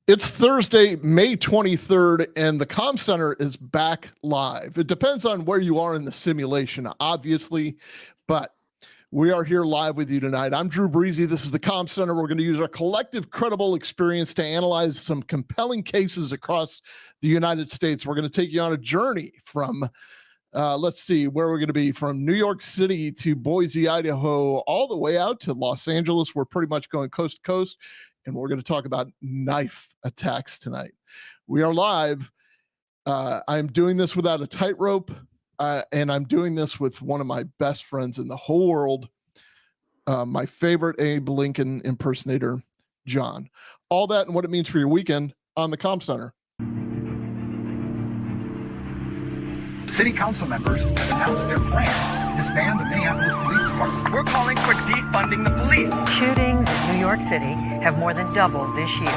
It's Thursday, May 23rd, and the Comm Center is back live. It depends on where you are in the simulation, obviously, but we are here live with you tonight. I'm Drew Breezy. This is the Comm Center. We're going to use our collective credible experience to analyze some compelling cases across the United States. We're going to take you on a journey from let's see where we're going to be, from New York City to Boise, Idaho, all the way out to Los Angeles. We're pretty much going coast to coast, and we're going to talk about knife attacks tonight. We are live. I'm doing this without a tightrope, and I'm doing this with one of my best friends in the whole world, my favorite Abe Lincoln impersonator, Jon. All that and what it means for your weekend on the Comm Center. City council members have announced their plan to disband the Minneapolis Police Department. We're calling for defunding the police. Shootings in New York City have more than doubled this year.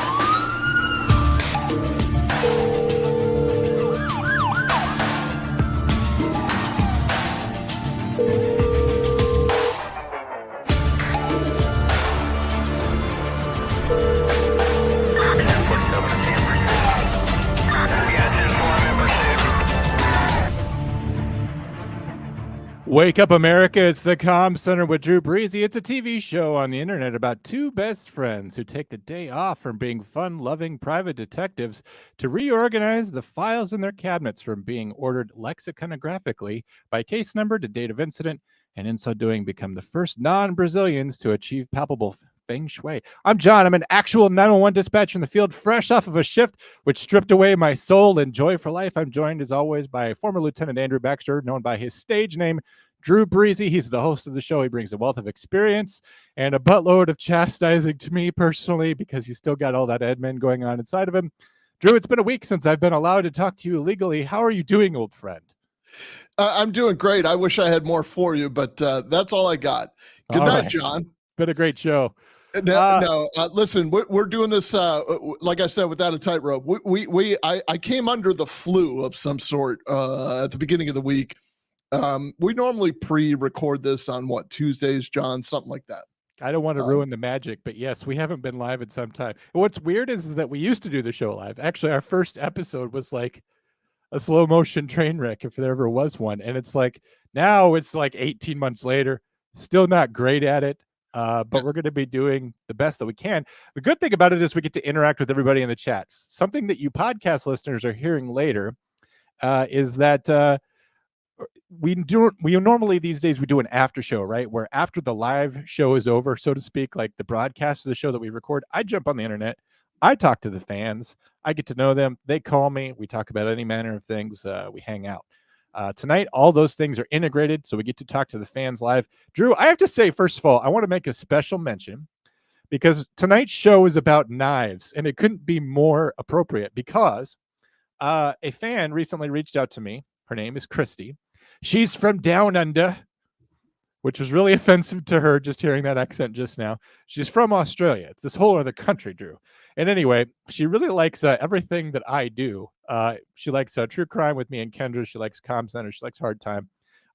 Wake up, America. It's the Comm Center with Drew Breezy. It's a TV show on the internet about two best friends who take the day off from being fun-loving private detectives to reorganize the files in their cabinets from being ordered lexiconographically by case number to date of incident, and in so doing become the first non-Brazilians to achieve palpable feng shui. I'm Jon. I'm an actual 911 dispatcher in the field, fresh off of a shift which stripped away my soul and joy for life. I'm joined, as always, by former Lieutenant Andrew Baxter, known by his stage name, Drew Breezy. He's the host of the show. He brings a wealth of experience and a buttload of chastising to me personally, because he's still got all that admin going on inside of him. Drew, it's been a week since I've been allowed to talk to you legally. How are you doing, old friend? I'm doing great. I wish I had more for you, but that's all I got. Good night, Jon. Been a great show. Listen, we're doing this, like I said, without a tightrope. I came under the flu of some sort at the beginning of the week. We normally pre-record this on Tuesdays, Jon, something like that. I don't want to ruin the magic, but yes, we haven't been live in some time. What's weird is that we used to do the show live. Actually, our first episode was like a slow motion train wreck, if there ever was one. And it's like, now it's like 18 months later, still not great at it. But we're going to be doing the best that we can. The good thing about it is we get to interact with everybody in the chats. Something that you podcast listeners are hearing later is that we normally these days we do an after show, right? Where after the live show is over, so to speak, like the broadcast of the show that we record, I jump on the internet, I talk to the fans, I get to know them, they call me, we talk about any manner of things, we hang out. Tonight, all those things are integrated, so we get to talk to the fans live. Drew, I have to say, first of all, I want to make a special mention, because tonight's show is about knives, and it couldn't be more appropriate, because a fan recently reached out to me. Her name is Christy. She's from Down Under, which was really offensive to her just hearing that accent just now. She's from Australia. It's this whole other country, Drew. And anyway, she really likes everything that I do. She likes true crime with me and Kendra. She likes Comm Center. She likes Hard Time.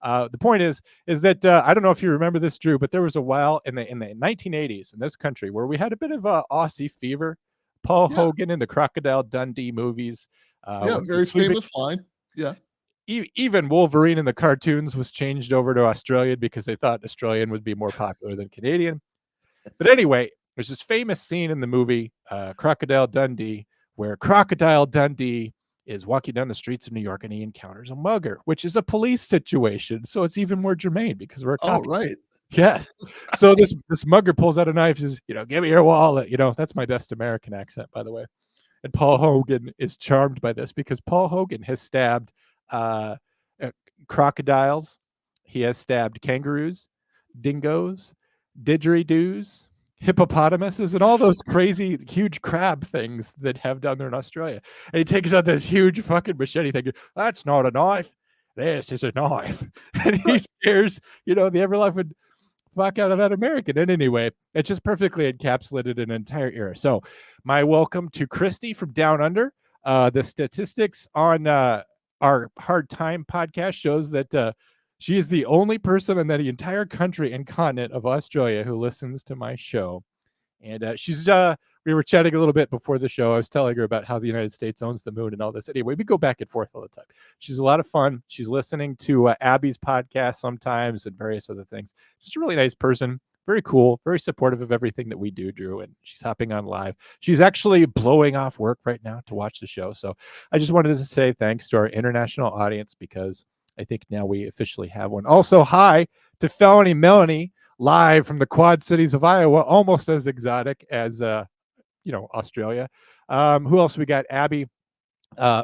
The point is that I don't know if you remember this, Drew, but there was a while in the 1980s in this country where we had a bit of Aussie fever. Paul Hogan in the Crocodile Dundee movies. Very famous line. Yeah. Even Wolverine in the cartoons was changed over to Australian because they thought Australian would be more popular than Canadian. But anyway, there's this famous scene in the movie Crocodile Dundee where Crocodile Dundee is walking down the streets of New York and he encounters a mugger, which is a police situation. So it's even more germane because we're a cop. Oh, right. Yes. So this mugger pulls out a knife, says, give me your wallet. That's my best American accent, by the way. And Paul Hogan is charmed by this because Paul Hogan has stabbed crocodiles, he has stabbed kangaroos, dingoes, didgeridoos, hippopotamuses, and all those crazy huge crab things that have down there in Australia. And he takes out this huge fucking machete thinking, that's not a knife, this is a knife. And he scares the ever-loving fuck out of that American. And anyway, it just perfectly encapsulated an entire era. So my welcome to Christy from Down Under. The statistics on our Hard Time podcast shows that she is the only person in the entire country and continent of Australia who listens to my show. And she's we were chatting a little bit before the show. I was telling her about how the United States owns the moon and all this. Anyway, we go back and forth all the time. She's a lot of fun. She's listening to Abby's podcast sometimes and various other things. Just a really nice person. Very cool, very supportive of everything that we do, Drew, and she's hopping on live. She's actually blowing off work right now to watch the show. So I just wanted to say thanks to our international audience, because I think now we officially have one. Also, hi to Felony Melanie, live from the Quad Cities of Iowa, almost as exotic as Australia. Who else we got? Abby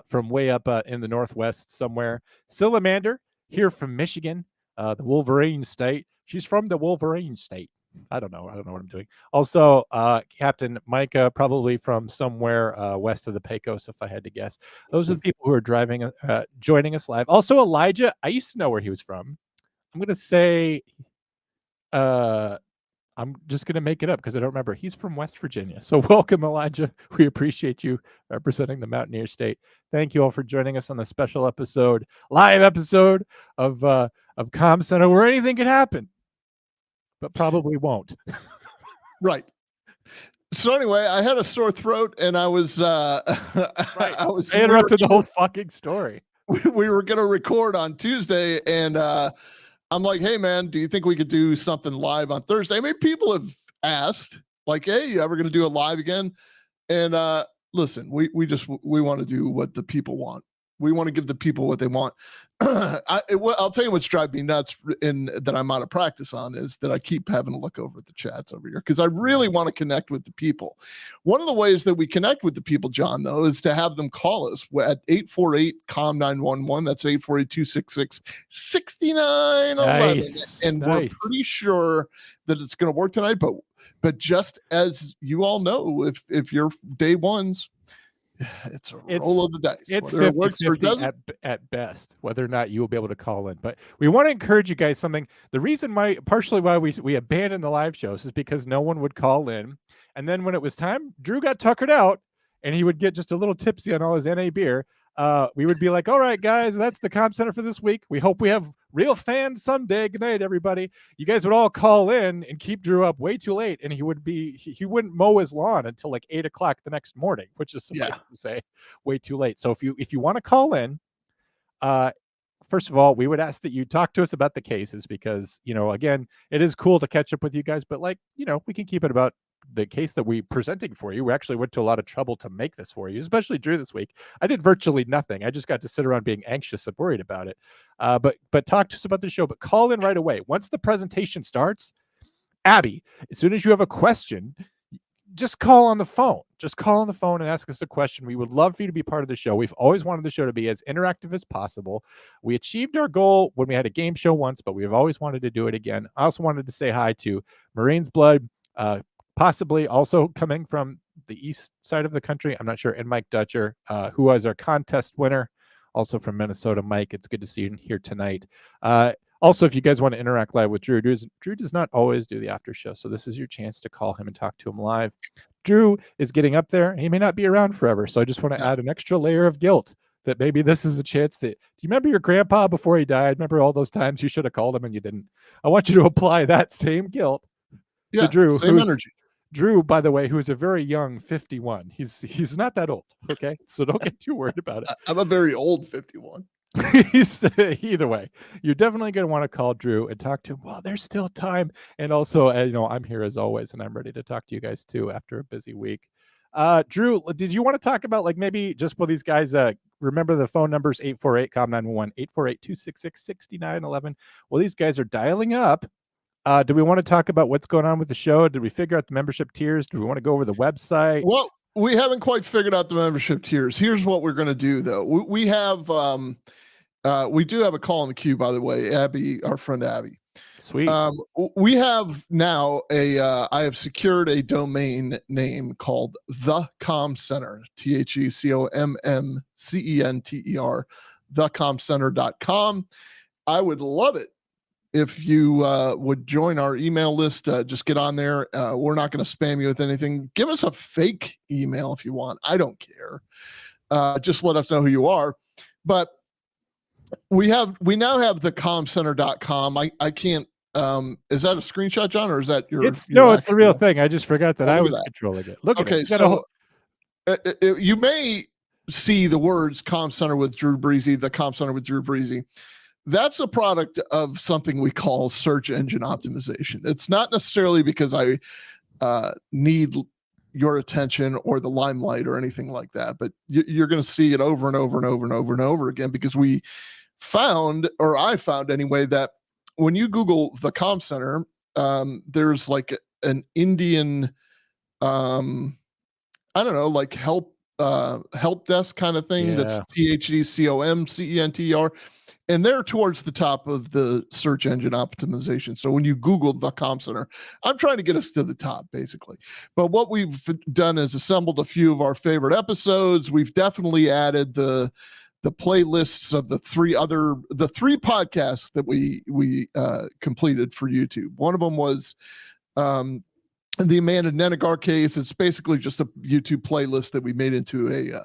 from way up in the Northwest somewhere. Salamander here from Michigan, the Wolverine state. She's from the Wolverine state. I don't know what I'm doing. Also, Captain Micah, probably from somewhere west of the Pecos, if I had to guess. Those are the people who are joining us live. Also, Elijah, I used to know where he was from. I'm going to say, I'm just going to make it up because I don't remember. He's from West Virginia. So welcome, Elijah. We appreciate you representing the Mountaineer State. Thank you all for joining us on the special episode, live episode of Com Center, where anything could happen, but probably won't. Right. So anyway, I had a sore throat and I was I interrupted the whole fucking story. We were going to record on Tuesday, and I'm like, hey man, do you think we could do something live on Thursday? I mean, people have asked, like, hey, you ever going to do it live again? And listen, we want to do what the people want. We want to give the people what they want. I'll tell you what's driving me nuts, and that I'm out of practice on, is that I keep having to look over the chats over here because I really want to connect with the people. One of the ways that we connect with the people, John, though, is to have them call us at 848-COM-911. That's 848-266-6911. Nice. And we're pretty sure that it's going to work tonight. But just as you all know, if you're day ones, it's a roll of the dice. It's 50-50 at best, whether or not you will be able to call in. But we want to encourage you guys something. The reason partially why we abandoned the live shows is because no one would call in. And then when it was time, Drew got tuckered out and he would get just a little tipsy on all his NA beer. We would be like, all right, guys, that's the Com Center for this week. We hope we have real fans someday. Good night, everybody. You guys would all call in and keep Drew up way too late, and he wouldn't mow his lawn until like 8 o'clock the next morning, which is suffice to say, way too late. So if you want to call in, first of all, we would ask that you talk to us about the cases, because again, it is cool to catch up with you guys, but we can keep it about the case that we presenting for you. We actually went to a lot of trouble to make this for you, especially Drew this week. I did virtually nothing. I just got to sit around being anxious and worried about it. But talk to us about the show, but call in right away. Once the presentation starts, Abby, as soon as you have a question, just call on the phone. Just call on the phone and ask us a question. We would love for you to be part of the show. We've always wanted the show to be as interactive as possible. We achieved our goal when we had a game show once, but we've always wanted to do it again. I also wanted to say hi to Marines Blood, possibly also coming from the east side of the country. I'm not sure. And Mike Dutcher, who was our contest winner, also from Minnesota. Mike, it's good to see you here tonight. Also, if you guys want to interact live with Drew does not always do the after show, so this is your chance to call him and talk to him live. Drew is getting up there. He may not be around forever, so I just want to add an extra layer of guilt that maybe this is a chance that, do you remember your grandpa before he died? Remember all those times you should have called him and you didn't? I want you to apply that same guilt to Drew. Same energy. Drew, by the way, who is a very young 51. He's not that old, okay? So don't get too worried about it. I'm a very old 51. Either way, you're definitely going to want to call Drew and talk to him while there's still time. And also, I'm here as always, and I'm ready to talk to you guys too after a busy week. Drew, did you want to talk about maybe just for these guys, remember the phone numbers 848-COM-911, 848-266-6911. Well, these guys are dialing up. Do we want to talk about what's going on with the show? Did we figure out the membership tiers? Do we want to go over the website? Well, we haven't quite figured out the membership tiers. Here's what we're going to do, though. We have, we do have a call in the queue, by the way. Abby, our friend Abby. Sweet. We have now I have secured a domain name called The Com Center, TheCommCenter, thecomcenter.com. I would love it if you would join our email list. Just get on there. We're not going to spam you with anything. Give us a fake email if you want. I don't care. Just let us know who you are. But we now have thecomcenter.com. I can't Is that a screenshot, John, or is that your? It's the real actual- thing. I just forgot that Oh, I look at was that. controlling it. Look at it. Okay, You got a whole- so you may see the words "Comm Center with Drew Breezy," the Comm Center with Drew Breezy. That's a product of something we call search engine optimization. It's not necessarily because I need your attention or the limelight or anything like that, but you're going to see it over and over and over and over and over again, because we found, or I found anyway, that when you Google the Comm Center, there's like an Indian, I don't know, like help desk kind of thing. That's THDCOMCENTER, and they're towards the top of the search engine optimization. So when you Google the Comm Center, I'm trying to get us to the top, basically. But what we've done is assembled a few of our favorite episodes. We've definitely added the playlists of the three podcasts that we completed for YouTube. One of them was the Amanda Nenegar case. It's basically just a YouTube playlist that we made into a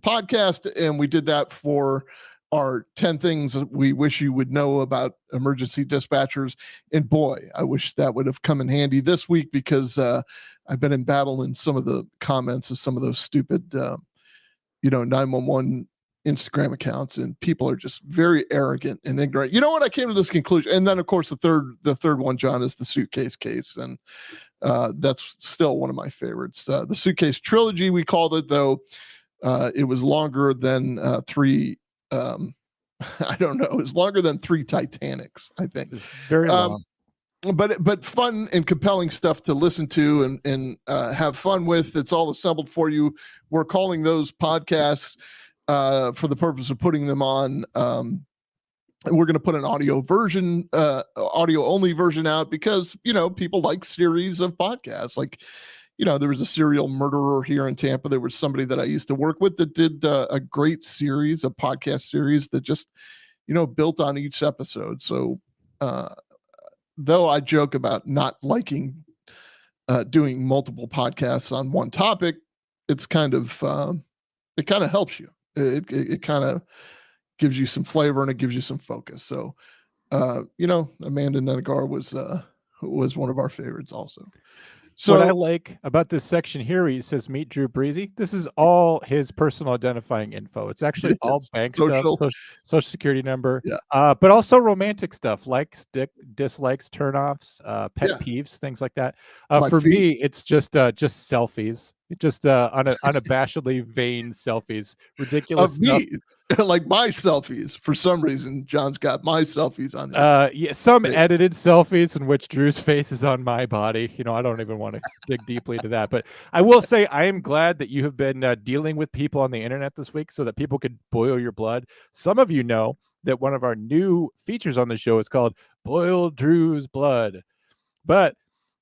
podcast, and we did that for our 10 things that we wish you would know about emergency dispatchers. And boy, I wish that would have come in handy this week, because I've been in battle in some of the comments of some of those stupid 911 Instagram accounts, and people are just very arrogant and ignorant. You know what? I came to this conclusion. And then of course the third one, John, is the suitcase case. And that's still one of my favorites. The suitcase trilogy, we called it, though. It was longer than three. I don't know. It was longer than 3 Titanics, I think. It's very long. But fun and compelling stuff to listen to and have fun with. It's all assembled for you. We're calling those podcasts for the purpose of putting them on. And we're going to put an audio only version out, because people like series of podcasts. Like, there was a serial murderer here in Tampa. There was somebody that I used to work with that did a great series, a podcast series that just built on each episode. So though I joke about not liking doing multiple podcasts on one topic, it's kind of it kind of helps you. It kind of gives you some flavor, and it gives you some focus. So Amanda Nenegar was one of our favorites also. So what I like about this section here, where he says "Meet Drew Breezy," this is all his personal identifying info. It's actually all bank social stuff, social security number, Yeah. But also romantic stuff, likes, dislikes, turnoffs, pet peeves, things like that. For me, it's just selfies, just unabashedly vain selfies, ridiculous of stuff. me. Like my selfies. For some reason, John's got my selfies on his. Yeah, some edited selfies in which Drew's face is on my body. I don't even want to dig deeply into that, but I will say I am glad that you have been dealing with people on the internet this week, so that people could boil your blood. Some of you know that one of our new features on the show is called "Boil Drew's Blood," but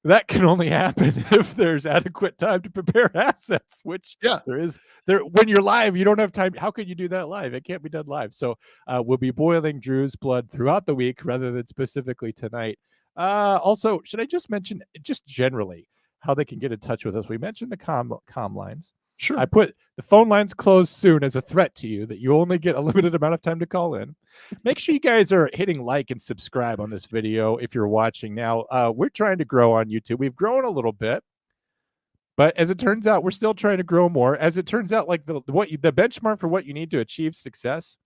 that can only happen if there's adequate time to prepare assets, which there is. When you're live, you don't have time. How could you do that live? It can't be done live. So we'll be boiling Drew's blood throughout the week rather than specifically tonight. Also, should I just mention just generally how they can get in touch with us? We mentioned the comm lines. Sure. I put the phone lines closed soon as a threat to you that you only get a limited amount of time to call in. Make sure you guys are hitting like and subscribe on this video if you're watching now. We're trying to grow on YouTube. We've grown a little bit, but as it turns out, we're still trying to grow more. As it turns out, like the benchmark for what you need to achieve success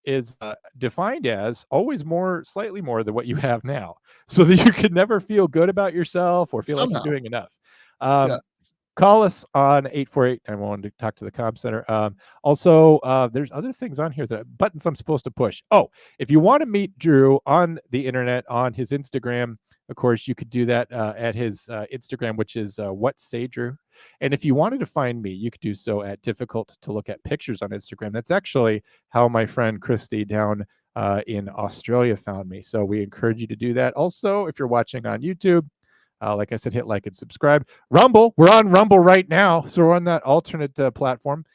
is defined as always slightly more than what you have now, so that you can never feel good about yourself or feel like you're doing enough. Call us on 848. I wanted to talk to the Comm Center. Also, there's other things on here, buttons I'm supposed to push. Oh, if you want to meet Drew on the internet, on his Instagram, of course, you could do that at his Instagram, which is What Say Drew. And if you wanted to find me, you could do so at Difficult to Look at Pictures on Instagram. That's actually how my friend Christy down in Australia found me. So we encourage you to do that. Also, if you're watching on YouTube, like I said, hit like and subscribe. Rumble, we're on Rumble right now, so we're on that alternate platform.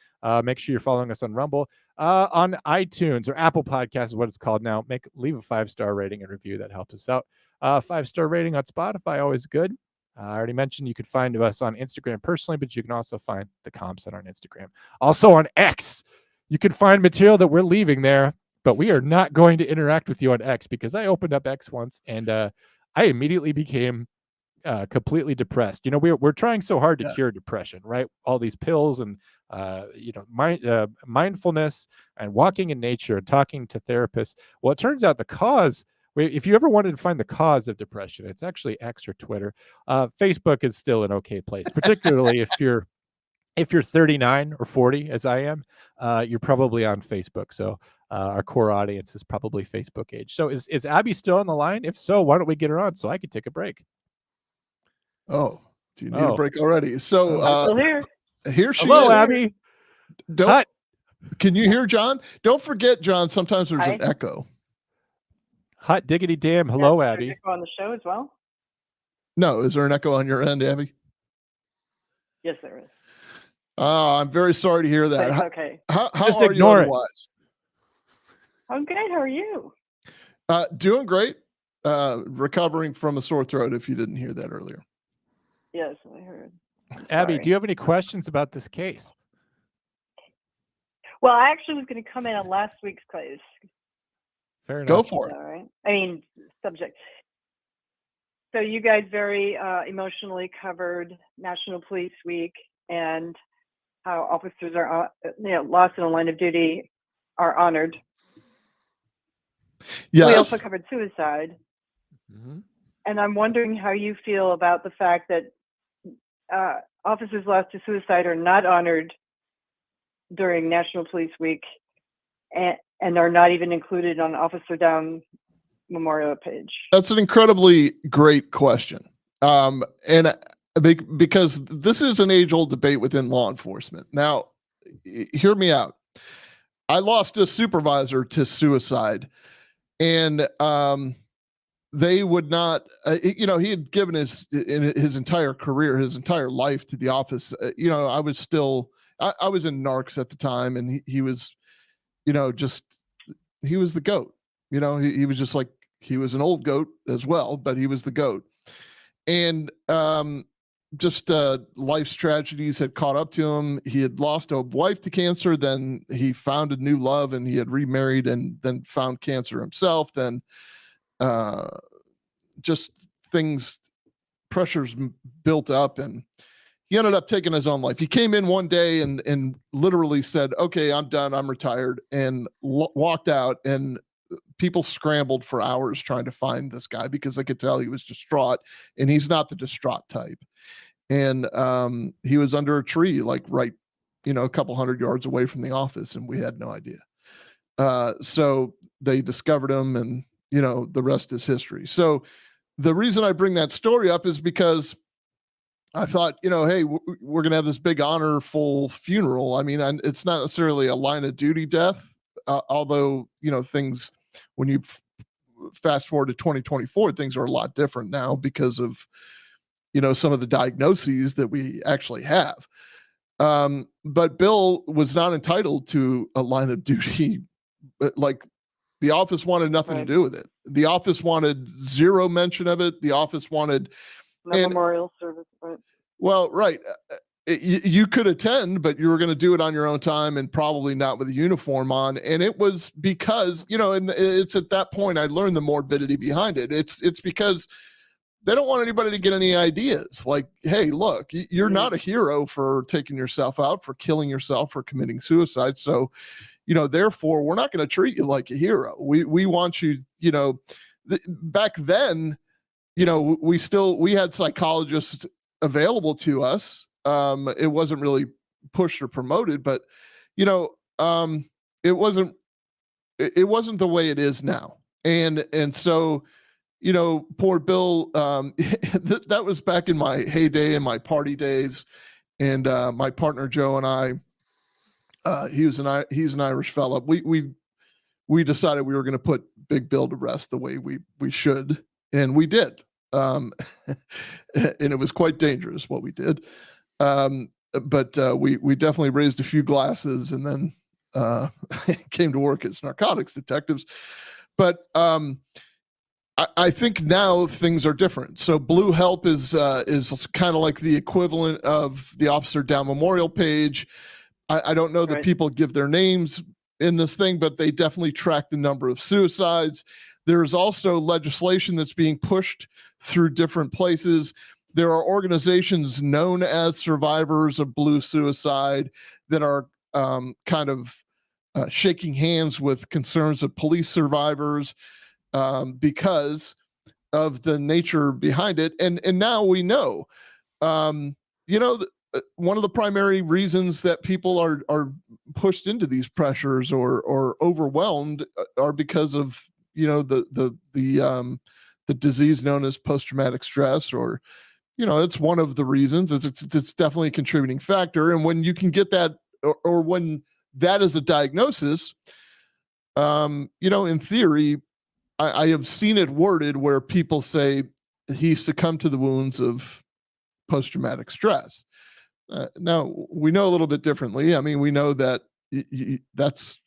Make sure you're following us on Rumble. On iTunes, or Apple Podcasts is what it's called now. Leave a 5-star rating and review. That helps us out. 5-star rating on Spotify, always good. I already mentioned you could find us on Instagram personally, but you can also find the Comm Center on Instagram. Also on X, you can find material that we're leaving there but we are not going to interact with you on X, because I opened up X once and I immediately became completely depressed. You know, we're trying so hard to cure depression, right? All these pills and mindfulness and walking in nature and talking to therapists. Well, it turns out the cause, if you ever wanted to find the cause of depression, it's actually X or Twitter. Facebook is still an okay place, particularly if you're 39 or 40, as I am. You're probably on Facebook. So our core audience is probably Facebook age. So is Abby still on the line? If so, why don't we get her on so I can take a break? Oh, do you need a break already? So I'm still here. Here she Hello, is. Abby. Can you hear John? Don't forget, John, sometimes there's Hi. an echo. Hot diggity damn. Hello, Abby. Echo on the show as well? No, is there an echo on your end, Abby? Yes, there is. I'm very sorry to hear that. It's okay. How Just are ignore you it. otherwise? I'm good. How are you? Doing great. Recovering from a sore throat, if you didn't hear that earlier. Yes, I heard. Abby, Sorry. do you have any questions about this case? Well, I actually was going to come in on last week's case. Fair enough. Go for it. All right. I mean, subject. So you guys very emotionally covered National Police Week and how officers are, lost in the line of duty are honored. Yes. We also covered suicide. Mm-hmm. And I'm wondering how you feel about the fact that officers lost to suicide are not honored during National Police Week and are not even included on Officer Down memorial page. That's an incredibly great question. And because this is an age-old debate within law enforcement. Now, hear me out. I lost a supervisor to suicide, and they would not, he had given his entire career, his entire life to the office. I was still, I was in narcs at the time, and he was, he was the GOAT. He was just like, he was an old goat as well, but he was the GOAT. And life's tragedies had caught up to him. He had lost a wife to cancer. Then he found a new love, and he had remarried and then found cancer himself. Then pressures built up, and he ended up taking his own life. He came in one day and literally said, "Okay, I'm done. I'm retired," and walked out. And people scrambled for hours trying to find this guy because I could tell he was distraught, and he's not the distraught type. And he was under a tree, like right, a couple hundred yards away from the office, and we had no idea. So they discovered him, and the rest is history. So the reason I bring that story up is because I thought, hey, we're going to have this big honorful funeral. I mean, it's not necessarily a line of duty death, although, things, when you fast forward to 2024, things are a lot different now because of, some of the diagnoses that we actually have. But Bill was not entitled to a line of duty. Like, the office wanted nothing to do with it. The office wanted zero mention of it. The office wanted no memorial service, right? Well, right. You could attend, but you were going to do it on your own time and probably not with a uniform on. And it was because, and it's at that point I learned the morbidity behind it. It's because they don't want anybody to get any ideas. Like, hey, look, you're not a hero for taking yourself out, for killing yourself, for committing suicide. So, therefore, we're not going to treat you like a hero. We want you, back then, we had psychologists available to us. It wasn't really pushed or promoted, but it wasn't the way it is now. And so, poor Bill, that was back in my heyday, in my party days. And my partner Joe and I, he's an Irish fella. We decided we were going to put Big Bill to rest the way we should, and we did. And it was quite dangerous what we did. But we definitely raised a few glasses, and then came to work as narcotics detectives. But I think now things are different. So Blue Help is kind of like the equivalent of the Officer Down memorial page. I don't know that people give their names in this thing, but they definitely track the number of suicides. There's also legislation that's being pushed through different places. There are organizations known as survivors of blue suicide that are kind of shaking hands with concerns of police survivors because of the nature behind it. And now we know, one of the primary reasons that people are pushed into these pressures or overwhelmed are because of, the disease known as post-traumatic stress, or, it's one of the reasons. It's definitely a contributing factor. And when you can get that, or when that is a diagnosis, in theory, I have seen it worded where people say he succumbed to the wounds of post-traumatic stress. Now, we know a little bit differently. I mean, we know that that's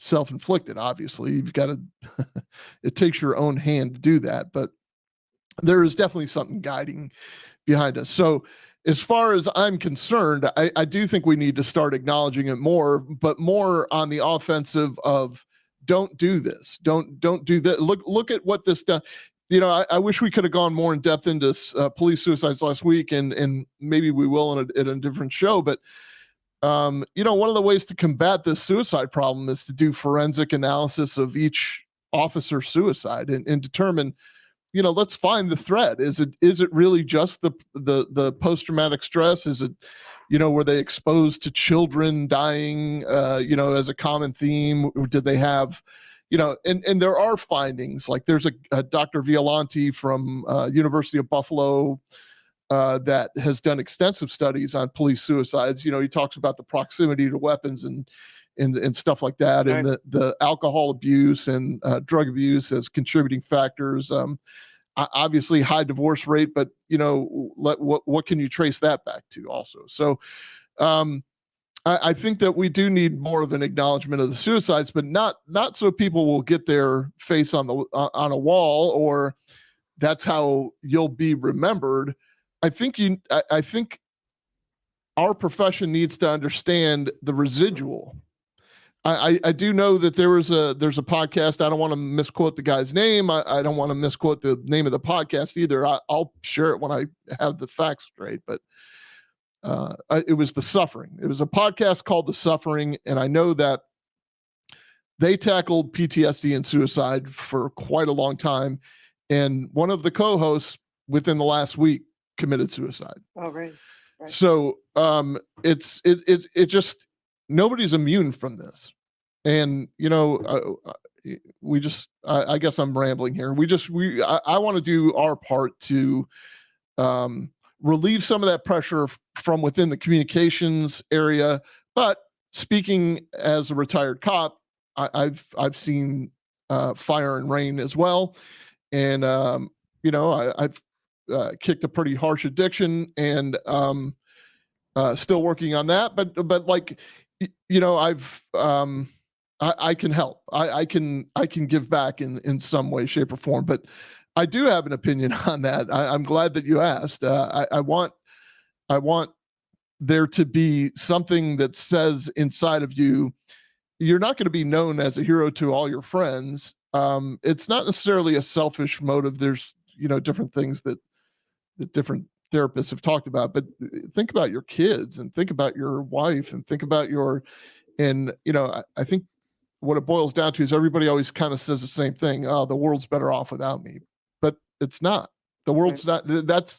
self-inflicted, obviously. You've got to, it takes your own hand to do that, but there is definitely something guiding behind us. So as far as I'm concerned, I do think we need to start acknowledging it more, but more on the offensive of don't do this. Don't do that. Look at what this done. I wish we could have gone more in depth into police suicides last week, and maybe we will in a different show. But one of the ways to combat this suicide problem is to do forensic analysis of each officer's suicide and determine, let's find the thread. Is it really just the post-traumatic stress? Is it, were they exposed to children dying, as a common theme? Did they have, and there are findings, like there's a Dr. Violanti from University of Buffalo that has done extensive studies on police suicides. He talks about the proximity to weapons and stuff like that, right, and the alcohol abuse and drug abuse as contributing factors. Obviously high divorce rate, but what can you trace that back to also? So I think that we do need more of an acknowledgement of the suicides, but not so people will get their face on a wall, or that's how you'll be remembered. I think our profession needs to understand the residual. I do know that there's a podcast. I don't want to misquote the guy's name. I don't want to misquote the name of the podcast either. I'll share it when I have the facts straight, but it was The Suffering. It was a podcast called The Suffering, and I know that they tackled PTSD and suicide for quite a long time, and one of the co-hosts within the last week committed suicide. Oh, right. So it just, nobody's immune from this. And, I guess I'm rambling here. I want to do our part to relieve some of that pressure from within the communications area. But speaking as a retired cop, I've seen fire and rain as well. And, I've kicked a pretty harsh addiction, and still working on that. But like, I can help. I can give back in some way, shape, or form. But I do have an opinion on that. I'm glad that you asked. I want there to be something that says inside of you, you're not going to be known as a hero to all your friends. It's not necessarily a selfish motive. There's different things that different therapists have talked about, but think about your kids and think about your wife and think about I think what it boils down to is everybody always kind of says the same thing. Oh, the world's better off without me, but it's not. The world's not. That's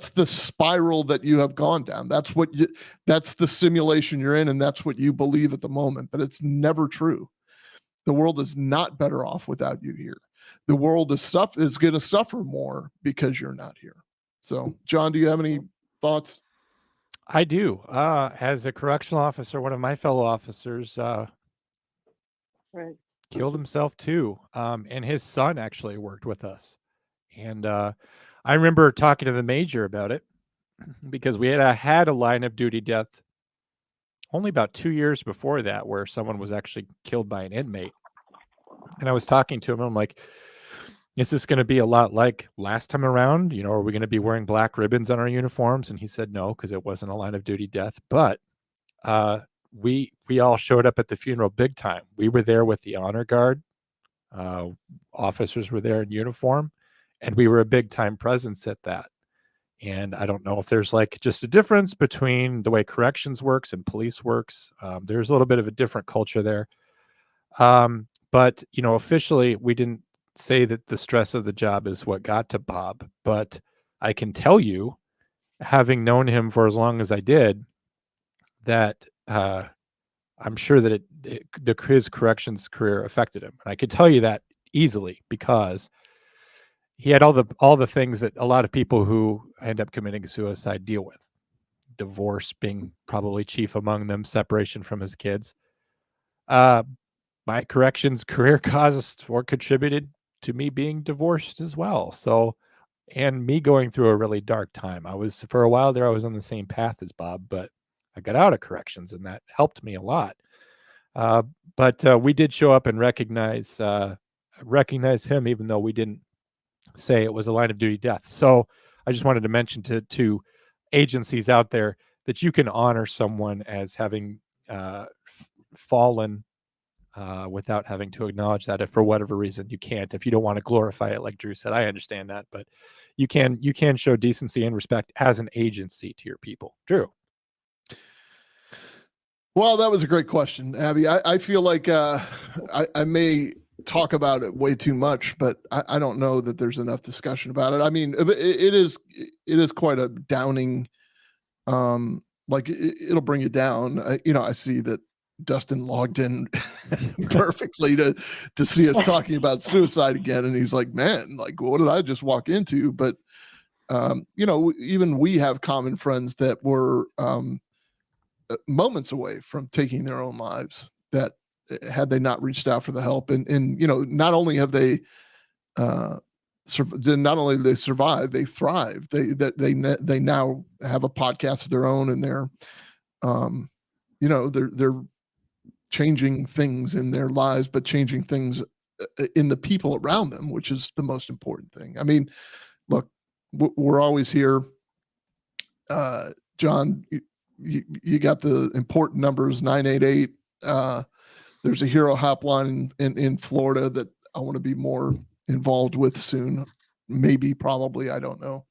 the spiral that you have gone down. That's the simulation you're in, and that's what you believe at the moment, but it's never true. The world is not better off without you here. The world is going to suffer more because you're not here. So, John, do you have any thoughts? I do. As a correctional officer, one of my fellow officers killed himself too. And his son actually worked with us. And I remember talking to the major about it because we had a line of duty death only about 2 years before that, where someone was actually killed by an inmate. And I was talking to him, and I'm like, is this going to be a lot like last time around? Are we going to be wearing black ribbons on our uniforms? And he said no, because it wasn't a line of duty death. But we all showed up at the funeral big time. We were there with the honor guard. Officers were there in uniform, and we were a big time presence at that. And I don't know if there's like just a difference between the way corrections works and police works. There's a little bit of a different culture there. But, you know, officially, we didn't say that the stress of the job is what got to Bob. But I can tell you, having known him for as long as I did, that I'm sure that his corrections career affected him. And I could tell you that easily because he had all the things that a lot of people who end up committing suicide deal with. Divorce being probably chief among them, separation from his kids. My corrections career caused or contributed to me being divorced as well. So, and me going through a really dark time. For a while there, I was on the same path as Bob, but I got out of corrections and that helped me a lot. But we did show up and recognize him, even though we didn't say it was a line of duty death. So I just wanted to mention to agencies out there that you can honor someone as having fallen without having to acknowledge that if for whatever reason you can't. If you don't want to glorify it, like Drew said, I understand that, but you can show decency and respect as an agency to your people. Drew. Well, that was a great question, Abby. I feel like I may talk about it way too much, but I don't know that there's enough discussion about it. I mean, it is quite a downing, like it'll bring you down. I see that Dustin logged in perfectly to see us talking about suicide again. And he's like, man, like, what did I just walk into? But, even we have common friends that were moments away from taking their own lives, that had they not reached out for the help. And not only have they not only they survive, they thrive. They now have a podcast of their own, and they're changing things in their lives, but changing things in the people around them, which is the most important thing. I mean, look, we're always here. Jon, you got the important numbers, 988. There's a hero hotline in Florida that I want to be more involved with soon. Maybe, probably, I don't know.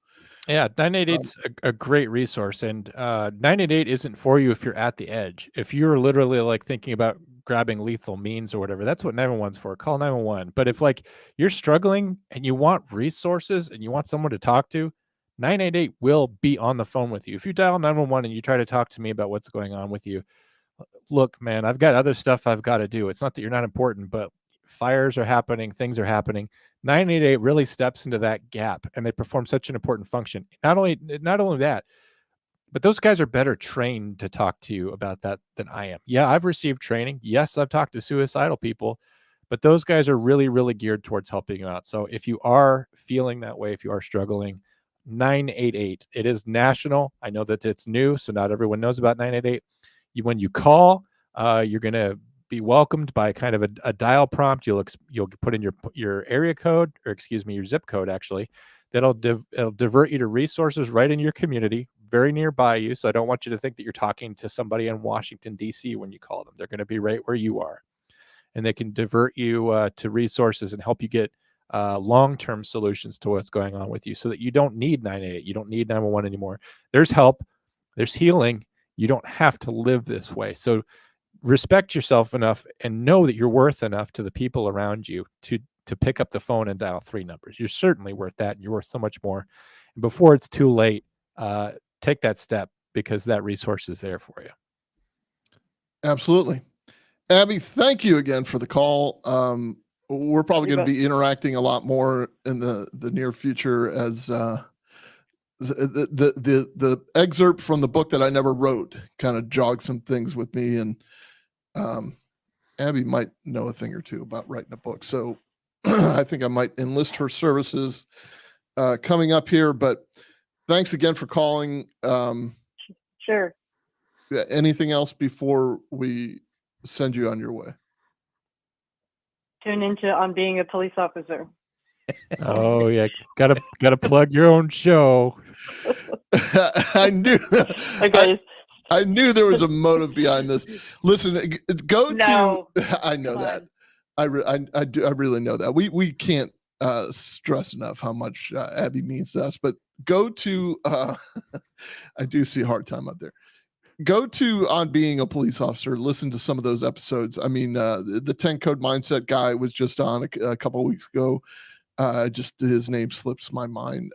Yeah, 988's a great resource, and 988 isn't for you if you're at the edge. If you're literally like thinking about grabbing lethal means or whatever, that's what 911's for. Call 911. But if like you're struggling and you want resources and you want someone to talk to, 988 will be on the phone with you. If you dial 911 and you try to talk to me about what's going on with you, look, man, I've got other stuff I've got to do. It's not that you're not important, but fires are happening, things are happening. 988 really steps into that gap, and they perform such an important function. Not only that, but those guys are better trained to talk to you about that than I am. Yeah, I've received training. Yes, I've talked to suicidal people, but those guys are really, really geared towards helping you out. So if you are feeling that way, if you are struggling, 988, it is national. I know that it's new, so not everyone knows about 988. When you call, you're going to be welcomed by kind of a dial prompt. You'll put in your area code, or excuse me, your zip code, actually. It'll divert you to resources right in your community, very nearby you. So I don't want you to think that you're talking to somebody in Washington, D.C. when you call them. They're going to be right where you are. And they can divert you to resources and help you get long-term solutions to what's going on with you, so that you don't need 988. You don't need 911 anymore. There's help. There's healing. You don't have to live this way. So respect yourself enough and know that you're worth enough to the people around you to pick up the phone and dial 3 numbers. You're certainly worth that. And you're worth so much more. And before it's too late, take that step, because that resource is there for you. Absolutely. Abby, thank you again for the call. We're probably going to be interacting a lot more in the near future, as the excerpt from the book that I never wrote kind of jogged some things with me, and Abby might know a thing or two about writing a book. So I think I might enlist her services coming up here, but thanks again for calling. Sure. Anything else before we send you on your way? Tune into On Being a Police Officer. Oh yeah, gotta plug your own show. I knew. Okay. I knew there was a motive behind this. Listen, go No. to. I know Come that. on. I really know that. We can't stress enough how much Abby means to us. But go to. I do see a hard time out there. Go to On Being a Police Officer. Listen to some of those episodes. I mean, the 10 Code Mindset guy was just on a couple of weeks ago. Just his name slips my mind.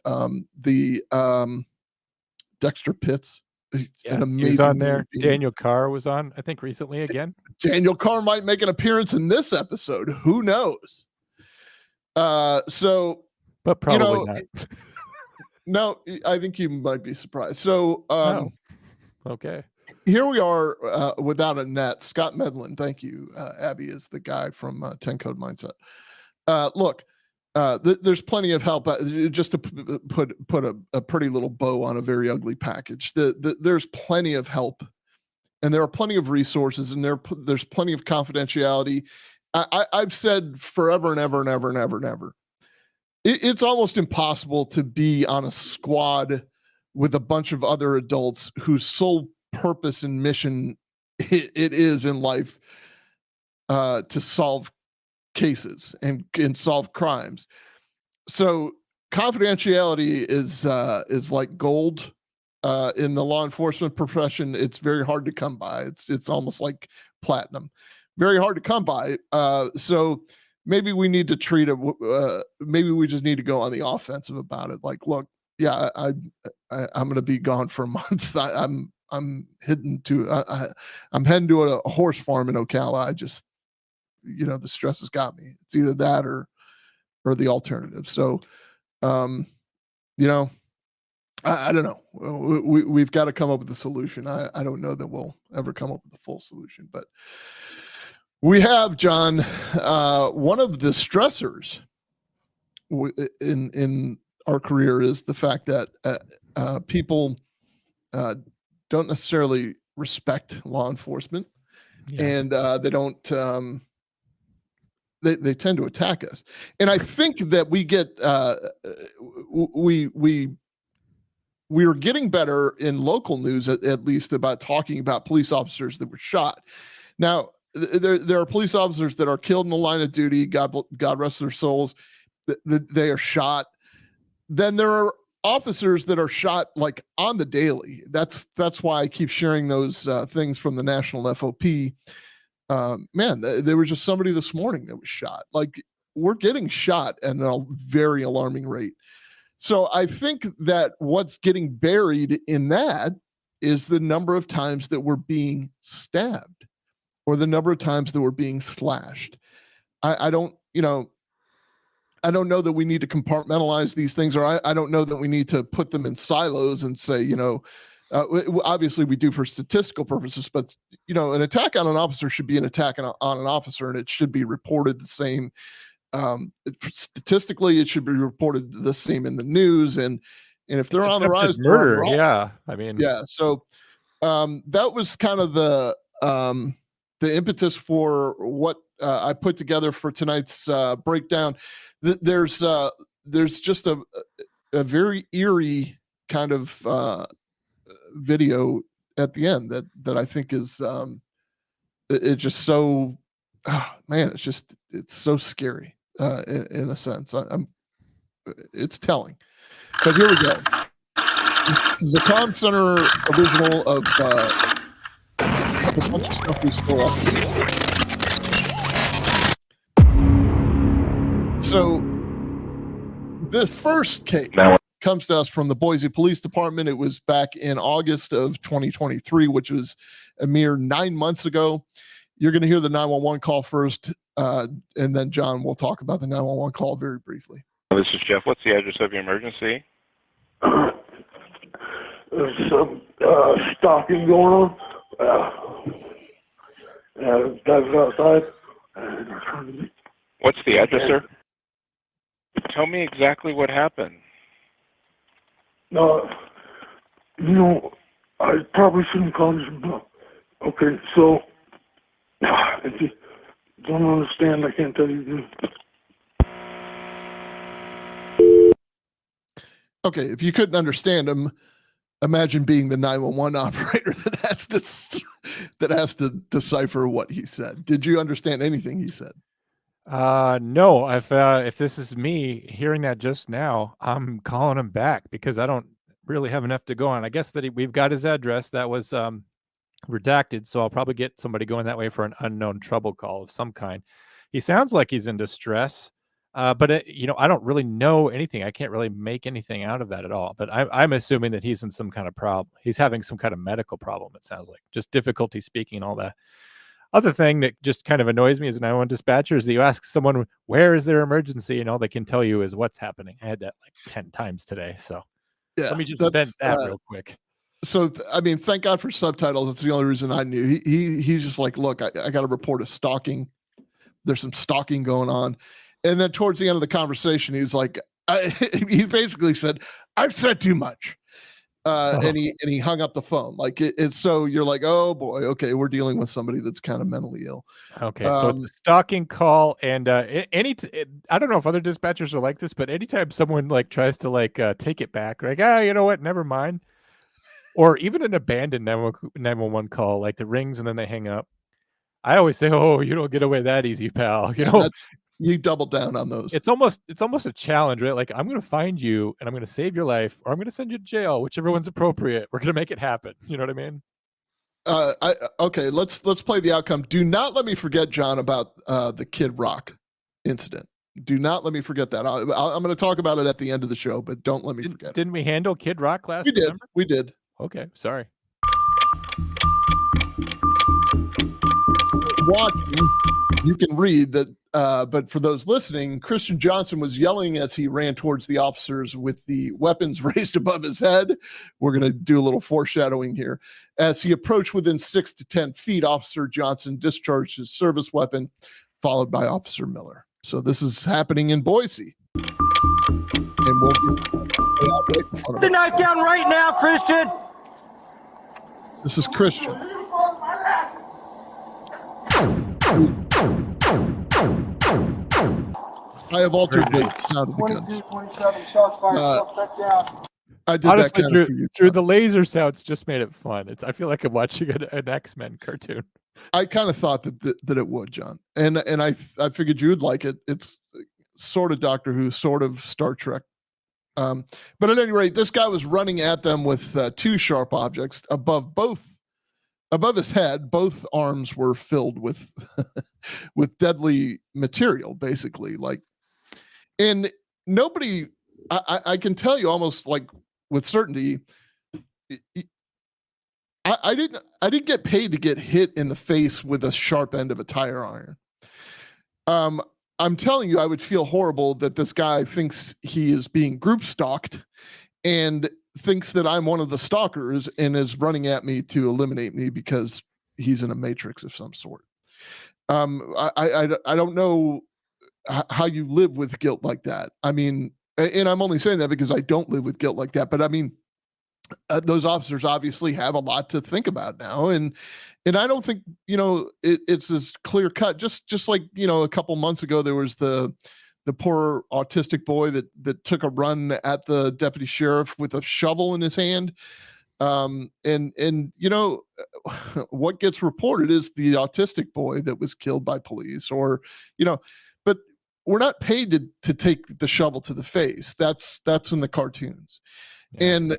Dexter Pitts. An amazing. He was on there. being. Daniel Carr was on, I think, recently again. Daniel Carr might make an appearance in this episode. Who knows? So, but probably not. No, I think you might be surprised. So, Okay. Here we are without a net. Scott Medlin, thank you. Abby is the guy from 10 Code Mindset. Look, there's plenty of help. Just to put a pretty little bow on a very ugly package. There's plenty of help, and there are plenty of resources, and there's plenty of confidentiality. I've said forever and ever and ever and ever and ever. It's almost impossible to be on a squad with a bunch of other adults whose sole purpose and mission it is in life to solve cases and solve crimes. So confidentiality is like gold in the law enforcement profession. It's very hard to come by. It's almost like platinum, very hard to come by. So maybe we need to treat it. Maybe we just need to go on the offensive about it. Like, look, yeah, I'm going to be gone for a month. I'm heading to a horse farm in Ocala. I just, the stress has got me. It's either that or the alternative. So, I don't know. We've got to come up with a solution. I don't know that we'll ever come up with a full solution, but we have, John, one of the stressors in our career is the fact that people don't necessarily respect law enforcement, and they don't. They tend to attack us, and I think that we get we're getting better in local news, at least, about talking about police officers that were shot. Now, there are police officers that are killed in the line of duty. God rest their souls. They are shot. Then there are officers that are shot like on the daily. That's why I keep sharing those things from the National FOP. Man, there was just somebody this morning that was shot. Like, we're getting shot at a very alarming rate. So I think that what's getting buried in that is the number of times that we're being stabbed or the number of times that we're being slashed. I don't know that we need to compartmentalize these things, or I don't know that we need to put them in silos and say, obviously we do for statistical purposes, but an attack on an officer should be an attack on an officer, and it should be reported the same. Statistically, it should be reported the same in the news, and if they're on the rise, murder, So that was kind of the impetus for what I put together for tonight's breakdown. There's just a very eerie kind of video at the end that I think is it's just so it's so scary in a sense. It's telling. But here we go. This is a Comm Center original of a bunch of stuff we stole off. So the first case comes to us from the Boise Police Department. It was back in August of 2023, which was a mere 9 months ago. You're going to hear the 911 call first, and then John will talk about the 911 call very briefly. This is Jeff. What's the address of your emergency? There's some stalking going on. Guys outside. What's the address, sir? Tell me exactly what happened. I probably shouldn't call this. Okay, so if you don't understand, I can't tell you. Okay, if you couldn't understand him, Imagine being the 911 operator that has to decipher what he said. Did you understand anything he said? No. If this is me hearing that just now, I'm calling him back because I don't really have enough to go on. I guess that we've got his address that was redacted, so I'll probably get somebody going that way for an unknown trouble call of some kind. He sounds like he's in distress, but I don't really know anything. I can't really make anything out of that at all. But I'm assuming that he's in some kind of problem. He's having some kind of medical problem. It sounds like just difficulty speaking and all that. Other thing that just kind of annoys me as a 911 dispatcher is that you ask someone, where is their emergency? And all they can tell you is what's happening. I had that like 10 times today. So Yeah, let me just vent that real quick. So, I mean, thank God for subtitles. That's the only reason I knew. He's just like, look, I got to report a stalking. There's some stalking going on. And then towards the end of the conversation, he's like, he basically said, I've said too much. And he hung up the phone. Like it's so you're like, oh boy, okay, we're dealing with somebody that's kind of mentally ill. Okay, so it's a stalking call, and I don't know if other dispatchers are like this, but anytime someone like tries to like take it back, like you know what, never mind, or even an abandoned 911 call, like the rings and then they hang up, I always say, oh, you don't get away that easy, pal. You know, you double down on those. It's almost a challenge, right? Like, I'm going to find you and I'm going to save your life, or I'm going to send you to jail, whichever one's appropriate. We're going to make it happen. You know what I mean? Okay, let's play the outcome. Do not let me forget, John, about the Kid Rock incident. Do not let me forget that. I'm going to talk about it at the end of the show, but don't let me forget. Didn't we handle Kid Rock last? We did. Okay, sorry. Watching, you can read that. But for those listening, Christian Johnson was yelling as he ran towards the officers with the weapons raised above his head. We're going to do a little foreshadowing here. As he approached within 6 to 10 feet, Officer Johnson discharged his service weapon, followed by Officer Miller. So this is happening in Boise. And we'll put the knife down right now, Christian. This is Christian. I have altered the sound of the guns. 27 shots fired, suspect down. I did honestly, that Drew, for you, Drew, the laser sounds just made it fun. I feel like I'm watching an X-Men cartoon. I kind of thought that it would, John, and I figured you would like it. It's sort of Doctor Who, sort of Star Trek. But at any rate, this guy was running at them with two sharp objects above his head. Both arms were filled with with deadly material, basically. Like, and nobody, I can tell you almost like with certainty, I didn't get paid to get hit in the face with a sharp end of a tire iron. I'm telling you, I would feel horrible that this guy thinks he is being group stalked and thinks that I'm one of the stalkers and is running at me to eliminate me because he's in a matrix of some sort. I don't know how you live with guilt like that. I mean, and I'm only saying that because I don't live with guilt like that, but I mean, those officers obviously have a lot to think about now. And I don't think, it's as clear cut, just like, a couple months ago, there was the poor autistic boy that took a run at the deputy sheriff with a shovel in his hand. And what gets reported is the autistic boy that was killed by police but we're not paid to take the shovel to the face. That's in the cartoons. Yeah. And